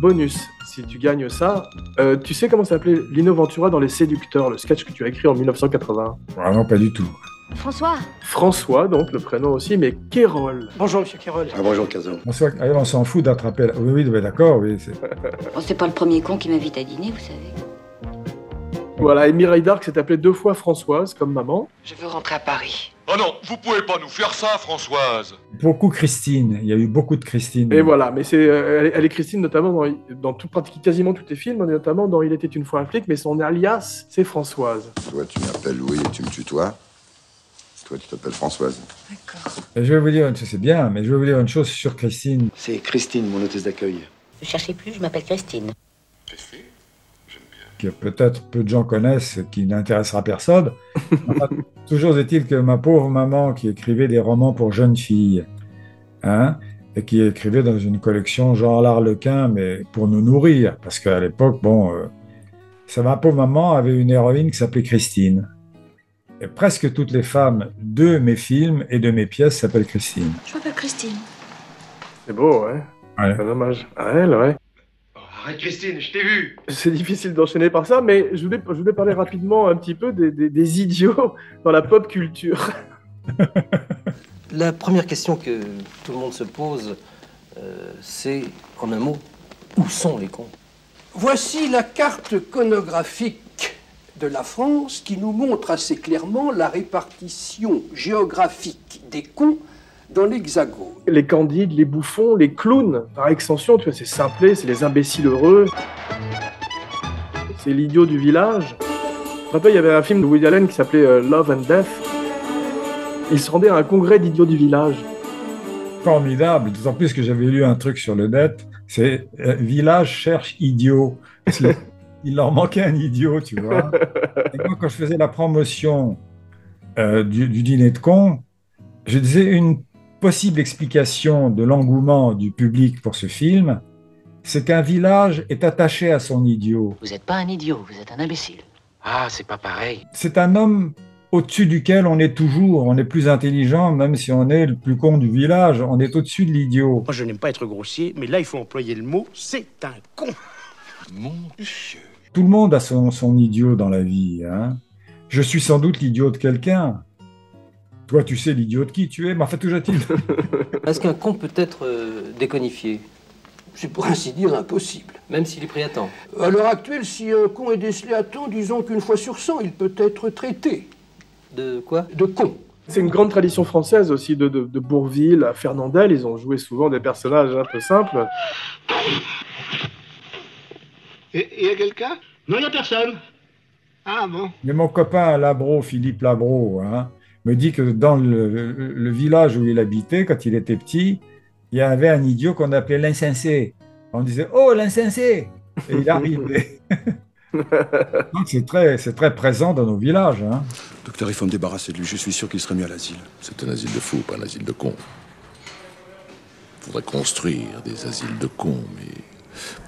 Bonus, si tu gagnes ça, tu sais comment s'appelait Lino Ventura dans Les Séducteurs, le sketch que tu as écrit en 1981? Ah non, pas du tout. François. François, donc le prénom aussi, mais Kérol. Bonjour, monsieur Kérol. Ah, bonjour, Cazot. On s'en fout d'attraper. Oui, d'accord, oui. Bon, c'est pas le premier con qui m'invite à dîner, vous savez. Voilà, et Mireille d'Arc s'est appelée 2 fois Françoise, comme maman. Je veux rentrer à Paris. Oh non, vous pouvez pas nous faire ça, Françoise. Beaucoup Christine, il y a eu beaucoup de Christine. Et voilà, mais elle est Christine notamment dans quasiment tous tes films, notamment dans Il était une fois un flic, mais son alias, c'est Françoise. Toi, tu m'appelles Louis et tu me tutoies. Toi, tu t'appelles Françoise. D'accord. Et je vais vous dire, c'est bien, mais je vais vous dire une chose sur Christine. C'est Christine, mon hôtesse d'accueil. Ne cherchez plus, je m'appelle Christine. Que peut-être peu de gens connaissent, qui n'intéressera personne. Enfin, toujours est-il que ma pauvre maman, qui écrivait des romans pour jeunes filles, hein, et qui écrivait dans une collection genre l'Arlequin, mais pour nous nourrir, parce qu'à l'époque, ma pauvre maman avait une héroïne qui s'appelait Christine. Et presque toutes les femmes de mes films et de mes pièces s'appellent Christine. Je m'appelle Christine. C'est beau, ouais. C'est dommage. À elle, ouais. Arrête, Christine, je t'ai vu. C'est difficile d'enchaîner par ça, mais je voulais parler rapidement un petit peu des idiots dans la pop culture. La première question que tout le monde se pose, c'est, en un mot, où sont les cons? Voici la carte conographique de la France qui nous montre assez clairement la répartition géographique des cons dans l'Hexagone. Les candides, les bouffons, les clowns, par extension, tu vois, c'est simplé, c'est les imbéciles heureux, c'est l'idiot du village. Je me rappelle, il y avait un film de Woody Allen qui s'appelait Love and Death. Il se rendait à un congrès d'idiots du village. Formidable, d'autant plus que j'avais lu un truc sur le net, c'est Village cherche idiot. Il leur manquait un idiot, tu vois. Et moi, quand je faisais la promotion du dîner de cons, je disais une possible explication de l'engouement du public pour ce film, c'est qu'un village est attaché à son idiot. Vous n'êtes pas un idiot, vous êtes un imbécile. Ah, c'est pas pareil. C'est un homme au-dessus duquel on est toujours, on est plus intelligent, même si on est le plus con du village, on est au-dessus de l'idiot. Moi, je n'aime pas être grossier, mais là, il faut employer le mot, c'est un con. Mon Dieu. Tout le monde a son idiot dans la vie. Hein. Je suis sans doute l'idiot de quelqu'un. Toi, tu sais l'idiot de qui tu es, mais enfin, tout est-il. Est-ce qu'un con peut être déconifié? C'est pour ainsi dire impossible. Même s'il est pris à temps? À l'heure actuelle, si un con est décelé à temps, disons qu'une fois sur 100, il peut être traité. De quoi? De con. C'est une grande tradition française aussi, de Bourvil à Fernandel. Ils ont joué souvent des personnages un peu simples. Et y a quelqu'un? Non, il n'y a personne. Ah bon? Mais mon copain Labro, Philippe Labro, hein, me dit que dans le village où il habitait, quand il était petit, il y avait un idiot qu'on appelait l'insensé. On disait « Oh, l'insensé !» Et il arrivait. Donc c'est très présent dans nos villages. Hein. Docteur, il faut me débarrasser de lui. Je suis sûr qu'il serait mieux à l'asile. C'est un asile de fous, pas un asile de cons. Il faudrait construire des asiles de cons, mais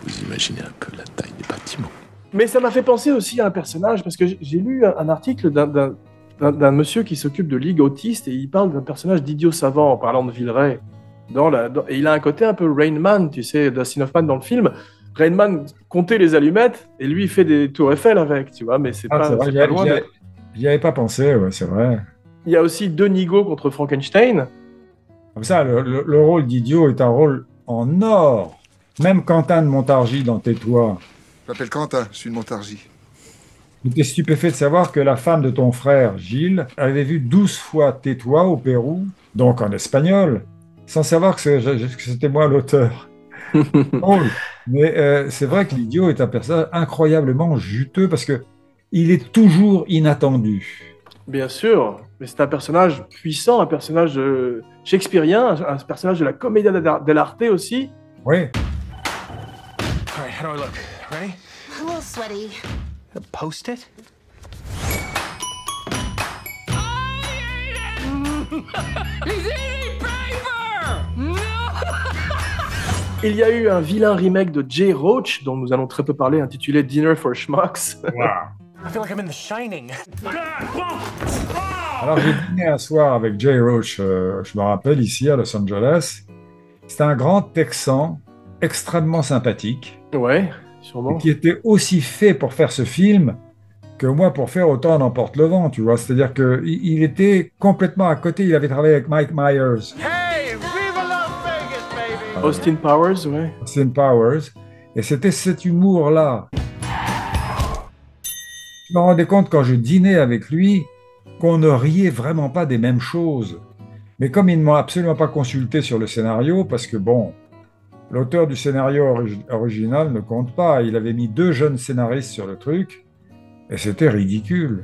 vous imaginez un peu la taille des bâtiments. Mais ça m'a fait penser aussi à un personnage, parce que j'ai lu un article d'un d'un monsieur qui s'occupe de ligue autiste et il parle d'un personnage d'idiot savant en parlant de Villeray. Et il a un côté un peu Rain Man, tu sais, Dustin Hoffman dans le film. Rain Man comptait les allumettes et lui il fait des tours Eiffel avec, tu vois, mais c'est pas loin. J'y avais pas pensé, ouais, c'est vrai. Il y a aussi deux nigauds contre Frankenstein. Comme ça, le rôle d'idiot est un rôle en or. Même Quentin de Montargis dans Tais-toi. Je m'appelle Quentin, je suis de Montargis. J'étais stupéfait de savoir que la femme de ton frère, Gilles, avait vu 12 fois Tais-toi au Pérou, donc en espagnol, sans savoir que c'était moi l'auteur. Drôle. Mais c'est vrai que l'idiot est un personnage incroyablement juteux parce que il est toujours inattendu. Bien sûr, mais c'est un personnage puissant, un personnage shakespearien, un personnage de la commedia dell'arte aussi. Oui. All right, how do I look? Ready? A little sweaty. A post-it? He's eating paper! No! Il y a eu un vilain remake de Jay Roach, dont nous allons très peu parler, intitulé Dinner for Schmucks. Wow. I feel like I'm in The Shining. Alors j'ai dîné un soir avec Jay Roach, je me rappelle, ici à Los Angeles. C'était un grand Texan, extrêmement sympathique. Ouais, sûrement. Qui était aussi fait pour faire ce film que moi pour faire Autant n'emporte le vent, tu vois. C'est-à-dire qu'il était complètement à côté, il avait travaillé avec Mike Myers. Hey, viva Las Vegas, baby! Austin Powers, ouais. Austin Powers. Et c'était cet humour-là. Je me rendais compte quand je dînais avec lui qu'on ne riait vraiment pas des mêmes choses. Mais comme ils ne m'ont absolument pas consulté sur le scénario, parce que bon, l'auteur du scénario original ne compte pas, il avait mis 2 jeunes scénaristes sur le truc, et c'était ridicule.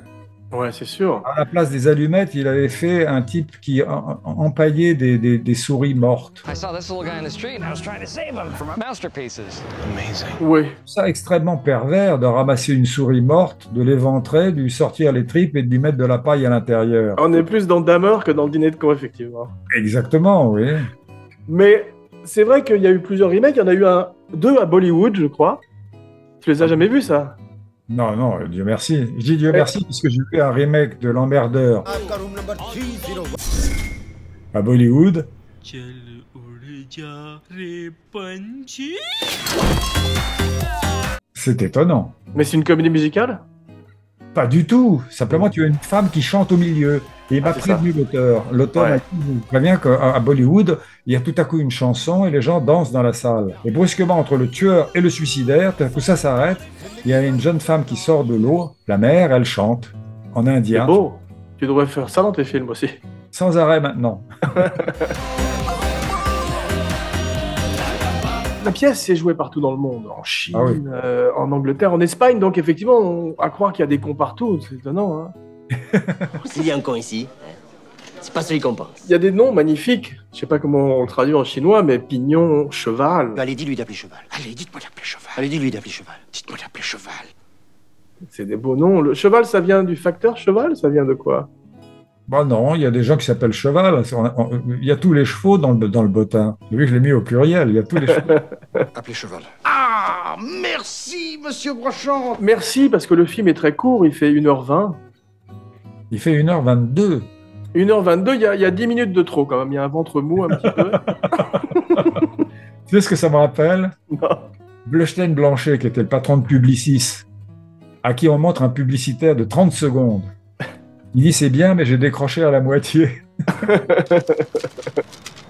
Ouais, c'est sûr. À la place des allumettes, il avait fait un type qui empaillait des souris mortes. I saw this little guy in the street and I was trying to save him from masterpieces. Amazing. Oui. Ça extrêmement pervers de ramasser une souris morte, de l'éventrer, de lui sortir les tripes et de lui mettre de la paille à l'intérieur. On est plus dans Dahmer que dans le Dîner de con, effectivement. Exactement, oui. Mais c'est vrai qu'il y a eu plusieurs remakes, il y en a eu 2 à Bollywood, je crois. Tu les as jamais vus, ça? Non, non, Dieu merci. Je dis Dieu merci parce que j'ai vu un remake de L'Emmerdeur à Bollywood. C'est étonnant. Mais c'est une comédie musicale? Pas du tout. Simplement, tu as une femme qui chante au milieu. Et il m'a prévenu l'auteur. L'auteur m'a dit, je vous préviens qu'à Bollywood, il y a tout à coup une chanson et les gens dansent dans la salle. Et brusquement, entre le tueur et le suicidaire, tout à coup ça s'arrête. Il y a une jeune femme qui sort de l'eau. La mère, elle chante en indien. C'est beau. Tu devrais faire ça dans tes films aussi. Sans arrêt maintenant. La pièce s'est jouée partout dans le monde, en Chine, Ah oui. En Angleterre, en Espagne, donc effectivement, à croire qu'il y a des cons partout, c'est étonnant. Hein. S'il y a un con ici, c'est pas celui qu'on pense. Il y a des noms magnifiques, je sais pas comment on traduit en chinois, mais Pignon, Cheval. Allez, dis-lui d'appeler Cheval. Allez, dites-moi d'appeler Cheval. Allez, dis-lui d'appeler Cheval. Dites-moi d'appeler Cheval. C'est des beaux noms. Le cheval, ça vient du facteur cheval? Ça vient de quoi? Bah non, il y a des gens qui s'appellent Cheval. Il y a tous les chevaux dans le bottin. Vu que je l'ai mis au pluriel, il y a tous les chevaux. Appelez Cheval. Ah, merci, monsieur Brochant. Merci, parce que le film est très court, il fait 1h20. Il fait 1h22. 1h22, il y a 10 minutes de trop quand même, il y a un ventre mou un petit peu. Tu sais ce que ça me rappelle? Non. Bleustein Blanchet, qui était le patron de Publicis, à qui on montre un publicitaire de 30 secondes. Il dit c'est bien, mais j'ai décroché à la moitié.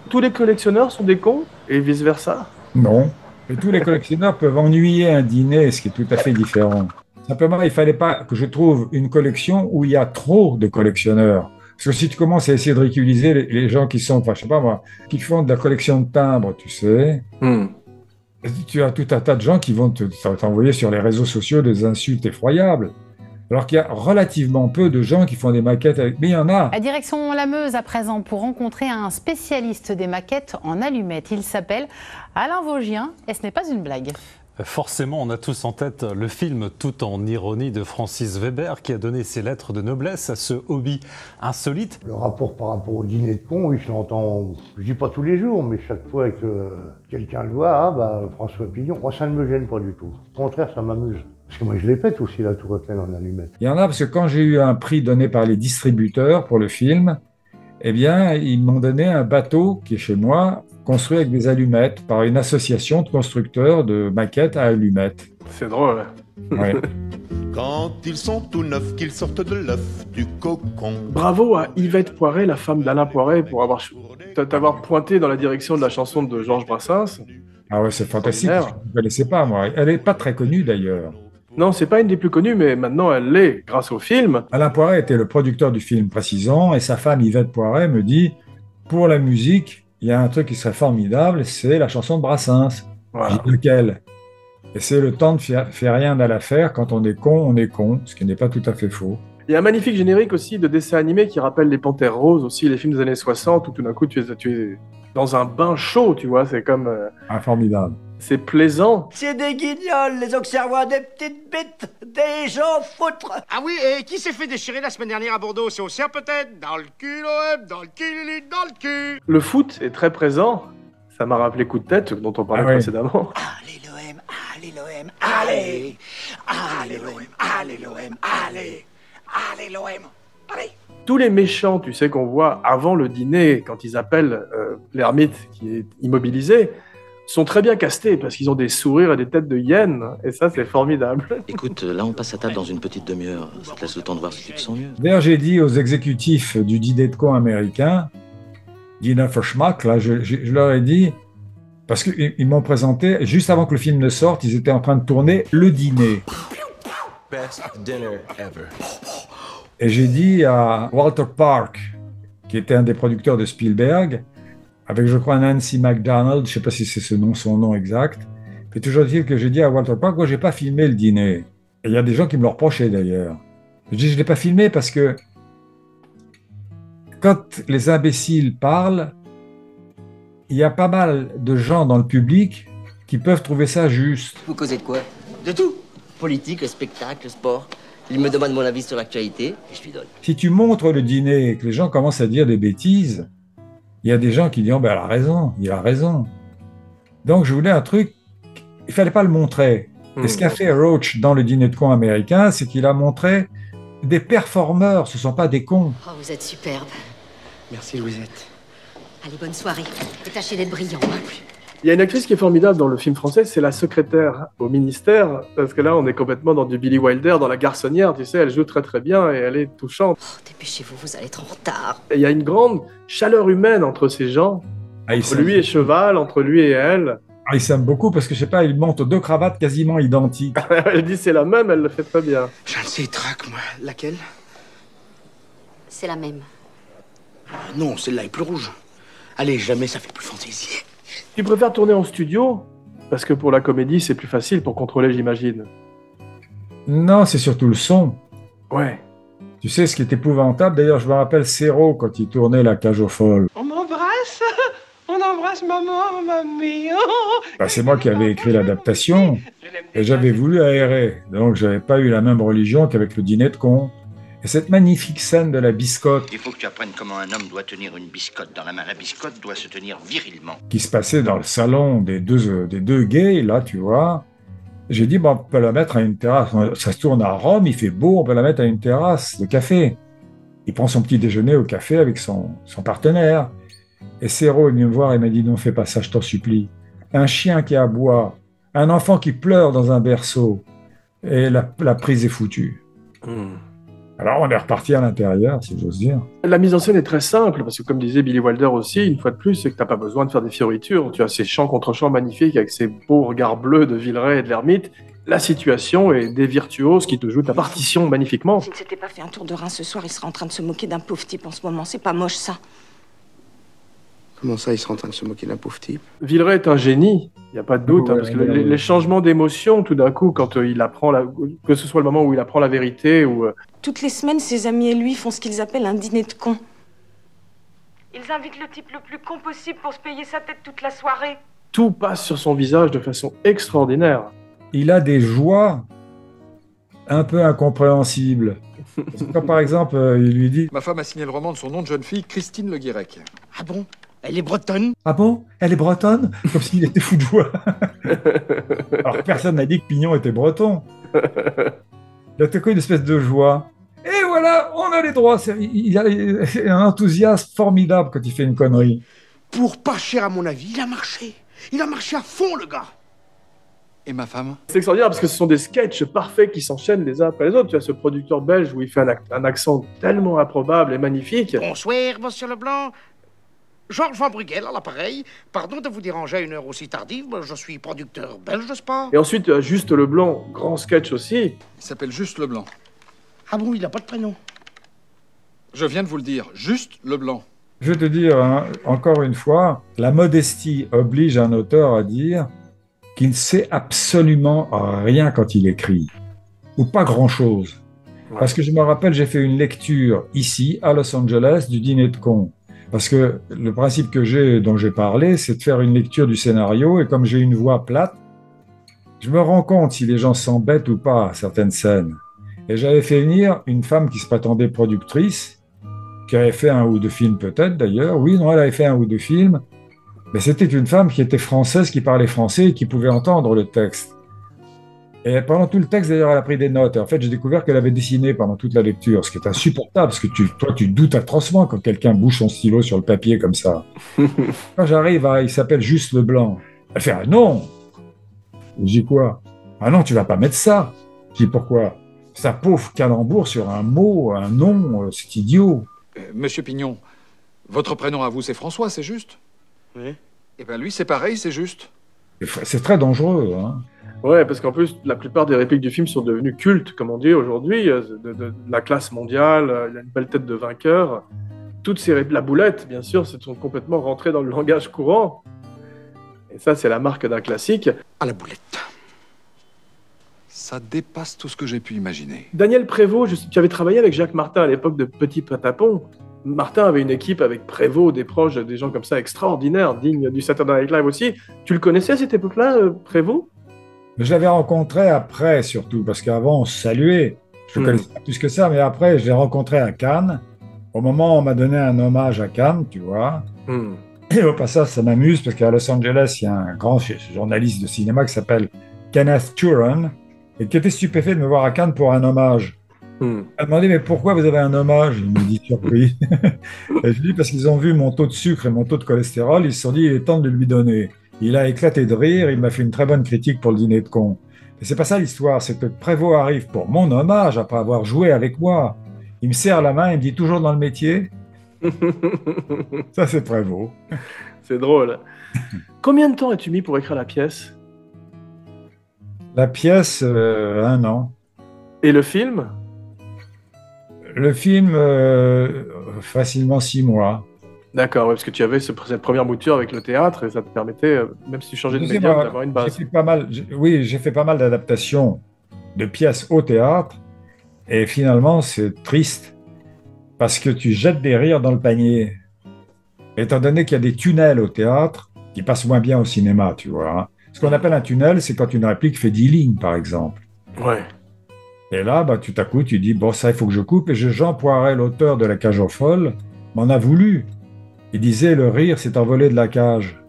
Tous les collectionneurs sont des cons et vice-versa? Non. Et tous les collectionneurs peuvent ennuyer un dîner, ce qui est tout à fait différent. Simplement, il ne fallait pas que je trouve une collection où il y a trop de collectionneurs. Parce que si tu commences à essayer de ridiculiser les gens qui sont, enfin, je sais pas moi, qui font de la collection de timbres, tu sais, tu as tout un tas de gens qui vont t'envoyer sur les réseaux sociaux des insultes effroyables. Alors qu'il y a relativement peu de gens qui font des maquettes avec... Mais il y en a. La direction La Meuse à présent pour rencontrer un spécialiste des maquettes en allumettes. Il s'appelle Alain Vosgien et ce n'est pas une blague. Forcément, on a tous en tête le film Tout en ironie de Francis Weber qui a donné ses lettres de noblesse à ce hobby insolite. Le rapport par rapport au dîner de con, oui, je l'entends, je dis pas tous les jours, mais chaque fois que quelqu'un le voit, François Pignon, moi ça ne me gêne pas du tout. Au contraire, ça m'amuse. Parce que moi, je l'ai faite aussi, la Tour Eiffel en allumette. Il y en a parce que quand j'ai eu un prix donné par les distributeurs pour le film, eh bien, ils m'ont donné un bateau qui est chez moi, construit avec des allumettes par une association de constructeurs de maquettes à allumettes. C'est drôle. Ouais. Quand ils sont tout neufs, qu'ils sortent de l'œuf du cocon. Bravo à Yvette Poiret, la femme d'Alain Poiret, pour t'avoir pointé dans la direction de la chanson de Georges Brassens. Ah ouais, c'est fantastique. Je ne connaissais pas, moi. Elle n'est pas très connue, d'ailleurs. Non, c'est pas une des plus connues, mais maintenant elle l'est, grâce au film. Alain Poiret était le producteur du film précisant, et sa femme Yvette Poiret me dit, pour la musique, il y a un truc qui serait formidable, c'est la chanson de Brassens. Voilà. J'ai dit lequel ? Et c'est le temps de faire rien à l'affaire, quand on est con, ce qui n'est pas tout à fait faux. Il y a un magnifique générique aussi de dessin animé qui rappelle les Panthères Roses, aussi les films des années 60, où tout d'un coup tu es dans un bain chaud, tu vois, c'est comme... formidable. C'est plaisant. C'est des guignols, les observoirs des petites bêtes, des gens foutres. Ah oui, et qui s'est fait déchirer la semaine dernière à Bordeaux? C'est au Auxerre peut-être? Dans le cul, l'OM, dans le cul, dans le cul. Le foot est très présent. Ça m'a rappelé Coup de tête, dont on parlait précédemment. Allez l'OM, allez l'OM, allez. Allez l'OM, allez l'OM, allez. Allez l'OM, allez. Tous les méchants, tu sais, qu'on voit avant le dîner, quand ils appellent l'ermite qui est immobilisé, sont très bien castés parce qu'ils ont des sourires et des têtes de hyènes. Et ça, c'est formidable. Écoute, là, on passe à table dans une petite demi-heure. Ça te laisse le temps de voir si tu te sens mieux. D'ailleurs, j'ai dit aux exécutifs du dîner de con américain, Dinner for Schmuck, là, je leur ai dit, parce qu'ils m'ont présenté, juste avant que le film ne sorte, ils étaient en train de tourner Le Dîner. Best dinner ever. Et j'ai dit à Walter Park, qui était un des producteurs de Spielberg, avec, je crois, Nancy MacDonald, je ne sais pas si c'est son nom exact, et toujours dit que j'ai dit à Walter Park, moi, je n'ai pas filmé Le Dîner. Et il y a des gens qui me le reprochaient, d'ailleurs. Je dis, je ne l'ai pas filmé parce que quand les imbéciles parlent, il y a pas mal de gens dans le public qui peuvent trouver ça juste. Vous causez de quoi? De tout. Politique, le spectacle, le sport. Il me demande mon avis sur l'actualité et je lui donne. Si tu montres Le Dîner et que les gens commencent à dire des bêtises, il y a des gens qui disent oh, ben, elle a raison, il a raison. Donc je voulais un truc, il fallait pas le montrer. Et ce qu'a fait Roach dans Le Dîner de con américain, c'est qu'il a montré des performeurs, ce sont pas des cons. Oh, vous êtes superbe. Merci Louisette. Allez, bonne soirée. Et tâchez d'être brillant. Hein. Il y a une actrice qui est formidable dans le film français, c'est la secrétaire au ministère, parce que là, on est complètement dans du Billy Wilder, dans La Garçonnière, tu sais, elle joue très très bien et elle est touchante. Oh, dépêchez-vous, vous allez être en retard. Et il y a une grande chaleur humaine entre ces gens, entre lui et Cheval, entre lui et elle. Ah, ils s'aiment beaucoup parce que, je sais pas, ils montent deux cravates quasiment identiques. Elle dit c'est la même, elle le fait très bien. J'en sais traque, moi. Laquelle? C'est la même. Non, celle-là est plus rouge. Allez, jamais ça fait plus fantaisie. Tu préfères tourner en studio? Parce que pour la comédie, c'est plus facile pour contrôler, j'imagine. Non, c'est surtout le son. Ouais. Tu sais, ce qui est épouvantable, d'ailleurs, je me rappelle Serrault quand il tournait La Cage aux Folles. On m'embrasse? On embrasse maman, mamie. Ben, c'est moi qui avais écrit l'adaptation et j'avais voulu aérer. Donc, j'avais pas eu la même religion qu'avec Le Dîner de con. Et cette magnifique scène de la biscotte. Il faut que tu apprennes comment un homme doit tenir une biscotte dans la main. La biscotte doit se tenir virilement. Qui se passait dans le salon des deux gays, là, tu vois. J'ai dit, bon, on peut la mettre à une terrasse. Ça se tourne à Rome, il fait beau, on peut la mettre à une terrasse de café. Il prend son petit déjeuner au café avec son partenaire. Et Serrault est venu me voir et m'a dit, non, fais pas ça, je t'en supplie. Un chien qui aboie, un enfant qui pleure dans un berceau, et la prise est foutue. Alors on est reparti à l'intérieur, si j'ose dire. La mise en scène est très simple, parce que comme disait Billy Wilder aussi, une fois de plus, c'est que t'as pas besoin de faire des fioritures. Tu as ces champs contre champs magnifiques avec ces beaux regards bleus de Villeray et de l'ermite. La situation et des virtuoses qui te jouent ta partition magnifiquement. S'il ne s'était pas fait un tour de rein ce soir, il serait en train de se moquer d'un pauvre type en ce moment. C'est pas moche, ça. Comment ça, il serait en train de se moquer d'un pauvre type? Villeray est un génie, il n'y a pas de doute, parce que les changements d'émotion, tout d'un coup, quand il apprend, que ce soit le moment où il apprend la vérité ou... Toutes les semaines, ses amis et lui font ce qu'ils appellent un dîner de cons. Ils invitent le type le plus con possible pour se payer sa tête toute la soirée. Tout passe sur son visage de façon extraordinaire. Il a des joies un peu incompréhensibles. Quand par exemple, il lui dit... Ma femme a signé le roman de son nom de jeune fille, Christine Le Guirec. Ah bon? Elle est bretonne. Ah bon? Elle est bretonne? Comme s'il était fou de joie. Alors personne n'a dit que Pignon était breton. Il a quoi une espèce de joie. Et voilà, on a les droits. Il a un enthousiasme formidable quand il fait une connerie. Pour pas cher à mon avis, il a marché. Il a marché à fond, le gars. Et ma femme? C'est extraordinaire parce que ce sont des sketchs parfaits qui s'enchaînent les uns après les autres. Tu as ce producteur belge où il fait un accent tellement improbable et magnifique. Bonsoir, monsieur Leblanc. Georges Van Bruegel à l'appareil. Pardon de vous déranger à une heure aussi tardive. Je suis producteur belge, n'est-ce pas? Et ensuite, tu as Juste Leblanc, grand sketch aussi. Il s'appelle Juste Leblanc. Ah bon, il n'a pas de prénom? Je viens de vous le dire, Juste Leblanc. Je vais te dire, hein, encore une fois, la modestie oblige un auteur à dire qu'il ne sait absolument rien quand il écrit, ou pas grand-chose. Ouais. Parce que je me rappelle, j'ai fait une lecture ici, à Los Angeles, du Dîner de cons. Parce que le principe dont j'ai parlé, c'est de faire une lecture du scénario, et comme j'ai une voix plate, je me rends compte si les gens s'embêtent ou pas à certaines scènes. Et j'avais fait venir une femme qui se prétendait productrice, qui avait fait un ou deux films peut-être d'ailleurs. Oui, non, elle avait fait un ou deux films. Mais c'était une femme qui était française, qui parlait français et qui pouvait entendre le texte. Et pendant tout le texte, d'ailleurs, elle a pris des notes. Et en fait, j'ai découvert qu'elle avait dessiné pendant toute la lecture, ce qui est insupportable, parce que toi, tu doutes atrocement quand quelqu'un bouge son stylo sur le papier comme ça. Quand j'arrive il s'appelle Juste Leblanc. Elle fait « Ah non !» Je dis quoi? « Ah non, tu vas pas mettre ça !» Je dis « Pourquoi ?» Sa pauvre calembour sur un mot, un nom, c'est idiot. Monsieur Pignon, votre prénom à vous, c'est François, c'est juste? Oui. Eh bien, lui, c'est pareil, c'est juste. C'est très dangereux, hein. Ouais, parce qu'en plus, la plupart des répliques du film sont devenues cultes, comme on dit aujourd'hui, de la classe mondiale, il a une belle tête de vainqueur. Toutes ces répliques, la boulette, bien sûr, sont complètement rentrées dans le langage courant. Et ça, c'est la marque d'un classique. À la boulette. Ça dépasse tout ce que j'ai pu imaginer. Daniel Prévost, tu avais travaillé avec Jacques Martin à l'époque de Petit Patapon. Martin avait une équipe avec Prévost, des proches, des gens comme ça extraordinaires, dignes du Saturday Night Live aussi. Tu le connaissais à cette époque-là, Prévost? Je l'avais rencontré après, surtout, parce qu'avant, on se saluait. Je ne connaissais pas plus que ça, mais après, je l'ai rencontré à Cannes. Au moment où on m'a donné un hommage à Cannes, tu vois. Et au passage, ça m'amuse, parce qu'à Los Angeles, il y a un grand journaliste de cinéma qui s'appelle Kenneth Turan, et qui était stupéfait de me voir à Cannes pour un hommage. Elle m'a demandé, mais pourquoi vous avez un hommage? Il me dit, surpris. Et je lui dis, parce qu'ils ont vu mon taux de sucre et mon taux de cholestérol, ils se sont dit, il est temps de lui donner. Il a éclaté de rire, il m'a fait une très bonne critique pour le Dîner de cons. Et c'est pas ça l'histoire, c'est que Prévost arrive pour mon hommage, après avoir joué avec moi. Il me serre la main, il me dit, toujours dans le métier? Ça, c'est Prévost. C'est drôle. Combien de temps as-tu mis pour écrire la pièce? La pièce, 1 an. Et le film? Le film, facilement 6 mois. D'accord, ouais, parce que tu avais cette première mouture avec le théâtre et ça te permettait, même si tu changeais de médium, d'avoir une base. J'ai fait pas mal d'adaptations de pièces au théâtre et finalement, c'est triste parce que tu jettes des rires dans le panier. Étant donné qu'il y a des tunnels au théâtre qui passent moins bien au cinéma, tu vois. Hein. Ce qu'on appelle un tunnel, c'est quand une réplique fait 10 lignes, par exemple. Ouais. Et là, tout à coup, tu dis, bon, ça, il faut que je coupe. Et Jean Poiret, l'auteur de La Cage aux folles, m'en a voulu. Il disait, le rire s'est envolé de la cage.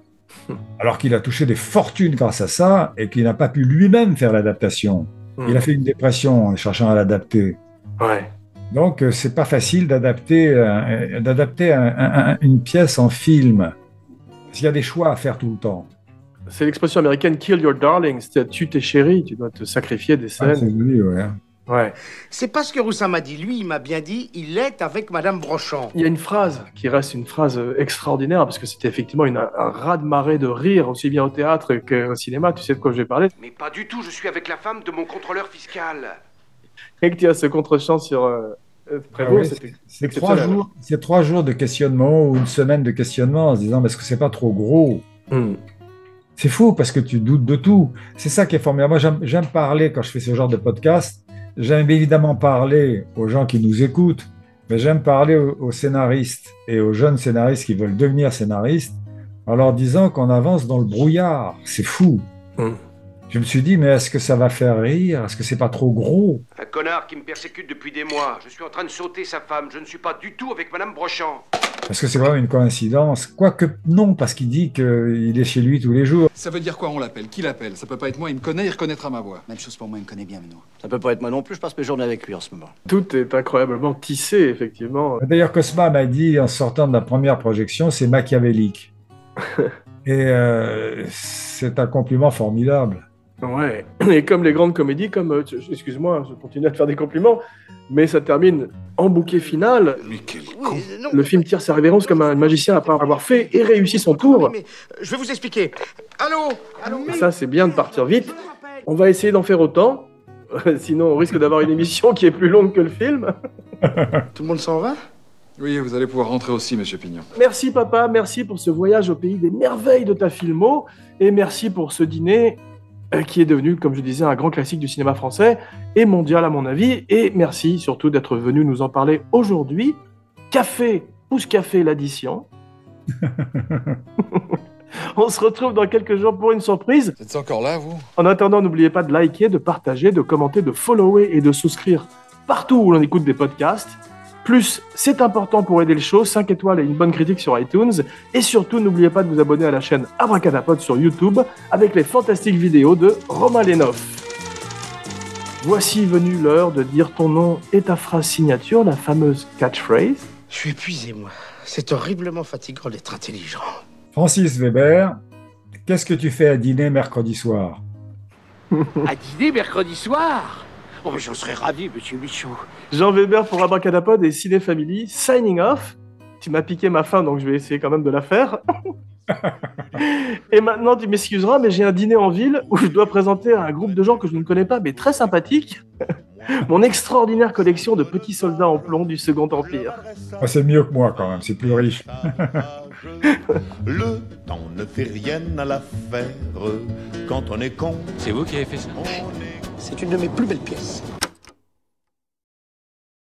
Alors qu'il a touché des fortunes grâce à ça et qu'il n'a pas pu lui-même faire l'adaptation. Il a fait une dépression en cherchant à l'adapter. Ouais. Donc, c'est pas facile d'adapter une pièce en film. Parce qu'il y a des choix à faire tout le temps. C'est l'expression américaine « kill your darlings », c'est tue tes chéris, tu dois te sacrifier des scènes. C'est joli, ouais. Ouais. C'est pas ce que Roussin m'a dit. Lui, il m'a bien dit, il est avec Madame Brochant. Il y a une phrase qui reste une phrase extraordinaire, parce que c'était effectivement un raz-de-marée de rire, aussi bien au théâtre qu'au cinéma, tu sais de quoi je vais parler. Mais pas du tout, je suis avec la femme de mon contrôleur fiscal. Et que tu as ce contre-champ sur Prévost, c'est 3 jours de questionnement ou une semaine de questionnement en se disant, est-ce que c'est pas trop gros? C'est fou parce que tu doutes de tout. C'est ça qui est formidable. Moi, j'aime parler quand je fais ce genre de podcast. J'aime évidemment parler aux gens qui nous écoutent, mais j'aime parler aux scénaristes et aux jeunes scénaristes qui veulent devenir scénaristes en leur disant qu'on avance dans le brouillard. C'est fou. Je me suis dit, mais est-ce que ça va faire rire? Est-ce que c'est pas trop gros? Un connard qui me persécute depuis des mois. Je suis en train de sauter sa femme. Je ne suis pas du tout avec Madame Brochant. Parce que c'est vraiment une coïncidence. Quoique non, parce qu'il dit qu'il est chez lui tous les jours. Ça veut dire quoi, on l'appelle? Qui l'appelle? Ça peut pas être moi, il me connaît, il reconnaîtra ma voix. Même chose pour moi, il me connaît bien, Benoît. Ça peut pas être moi non plus, je passe mes journées avec lui en ce moment. Tout est incroyablement tissé, effectivement. D'ailleurs, Cosma m'a dit, en sortant de la première projection, c'est machiavélique. Et c'est un compliment formidable. Ouais, et comme les grandes comédies, excuse-moi, je continue à te faire des compliments, mais ça termine en bouquet final. Mais quel con! Le film tire sa révérence comme un magicien après avoir fait et réussi son tour. Mais je vais vous expliquer. Allô? Ça, c'est bien de partir vite. On va essayer d'en faire autant, sinon on risque d'avoir une émission qui est plus longue que le film. Tout le monde s'en va? Oui, vous allez pouvoir rentrer aussi, monsieur Pignon. Merci papa, merci pour ce voyage au pays des merveilles de ta filmo, et merci pour ce dîner qui est devenu, comme je disais, un grand classique du cinéma français et mondial à mon avis. Et merci surtout d'être venu nous en parler aujourd'hui. Café, pouce café, l'addition. On se retrouve dans quelques jours pour une surprise. Vous êtes encore là, vous? En attendant, n'oubliez pas de liker, de partager, de commenter, de follower et de souscrire partout où l'on écoute des podcasts. Plus, c'est important pour aider le show, 5 étoiles et une bonne critique sur iTunes. Et surtout, n'oubliez pas de vous abonner à la chaîne Abracadapod sur YouTube avec les fantastiques vidéos de Romain Lenoff. Voici venue l'heure de dire ton nom et ta phrase signature, la fameuse catchphrase. Je suis épuisé, moi. C'est horriblement fatigant d'être intelligent. Francis Weber, qu'est-ce que tu fais à dîner mercredi soir? À dîner mercredi soir? Oh, mais j'en serais ravi, monsieur Michaud. Jean Weber pour Abracadapod et Ciné Family, signing off. Tu m'as piqué ma fin, donc je vais essayer quand même de la faire. Et maintenant, tu m'excuseras, mais j'ai un dîner en ville où je dois présenter à un groupe de gens que je ne connais pas, mais très sympathiques, mon extraordinaire collection de petits soldats en plomb du Second Empire. Ah, c'est mieux que moi quand même, c'est plus riche. Le temps ne fait rien à l'affaire quand on est con. C'est vous qui avez fait ça? C'est une de mes plus belles pièces.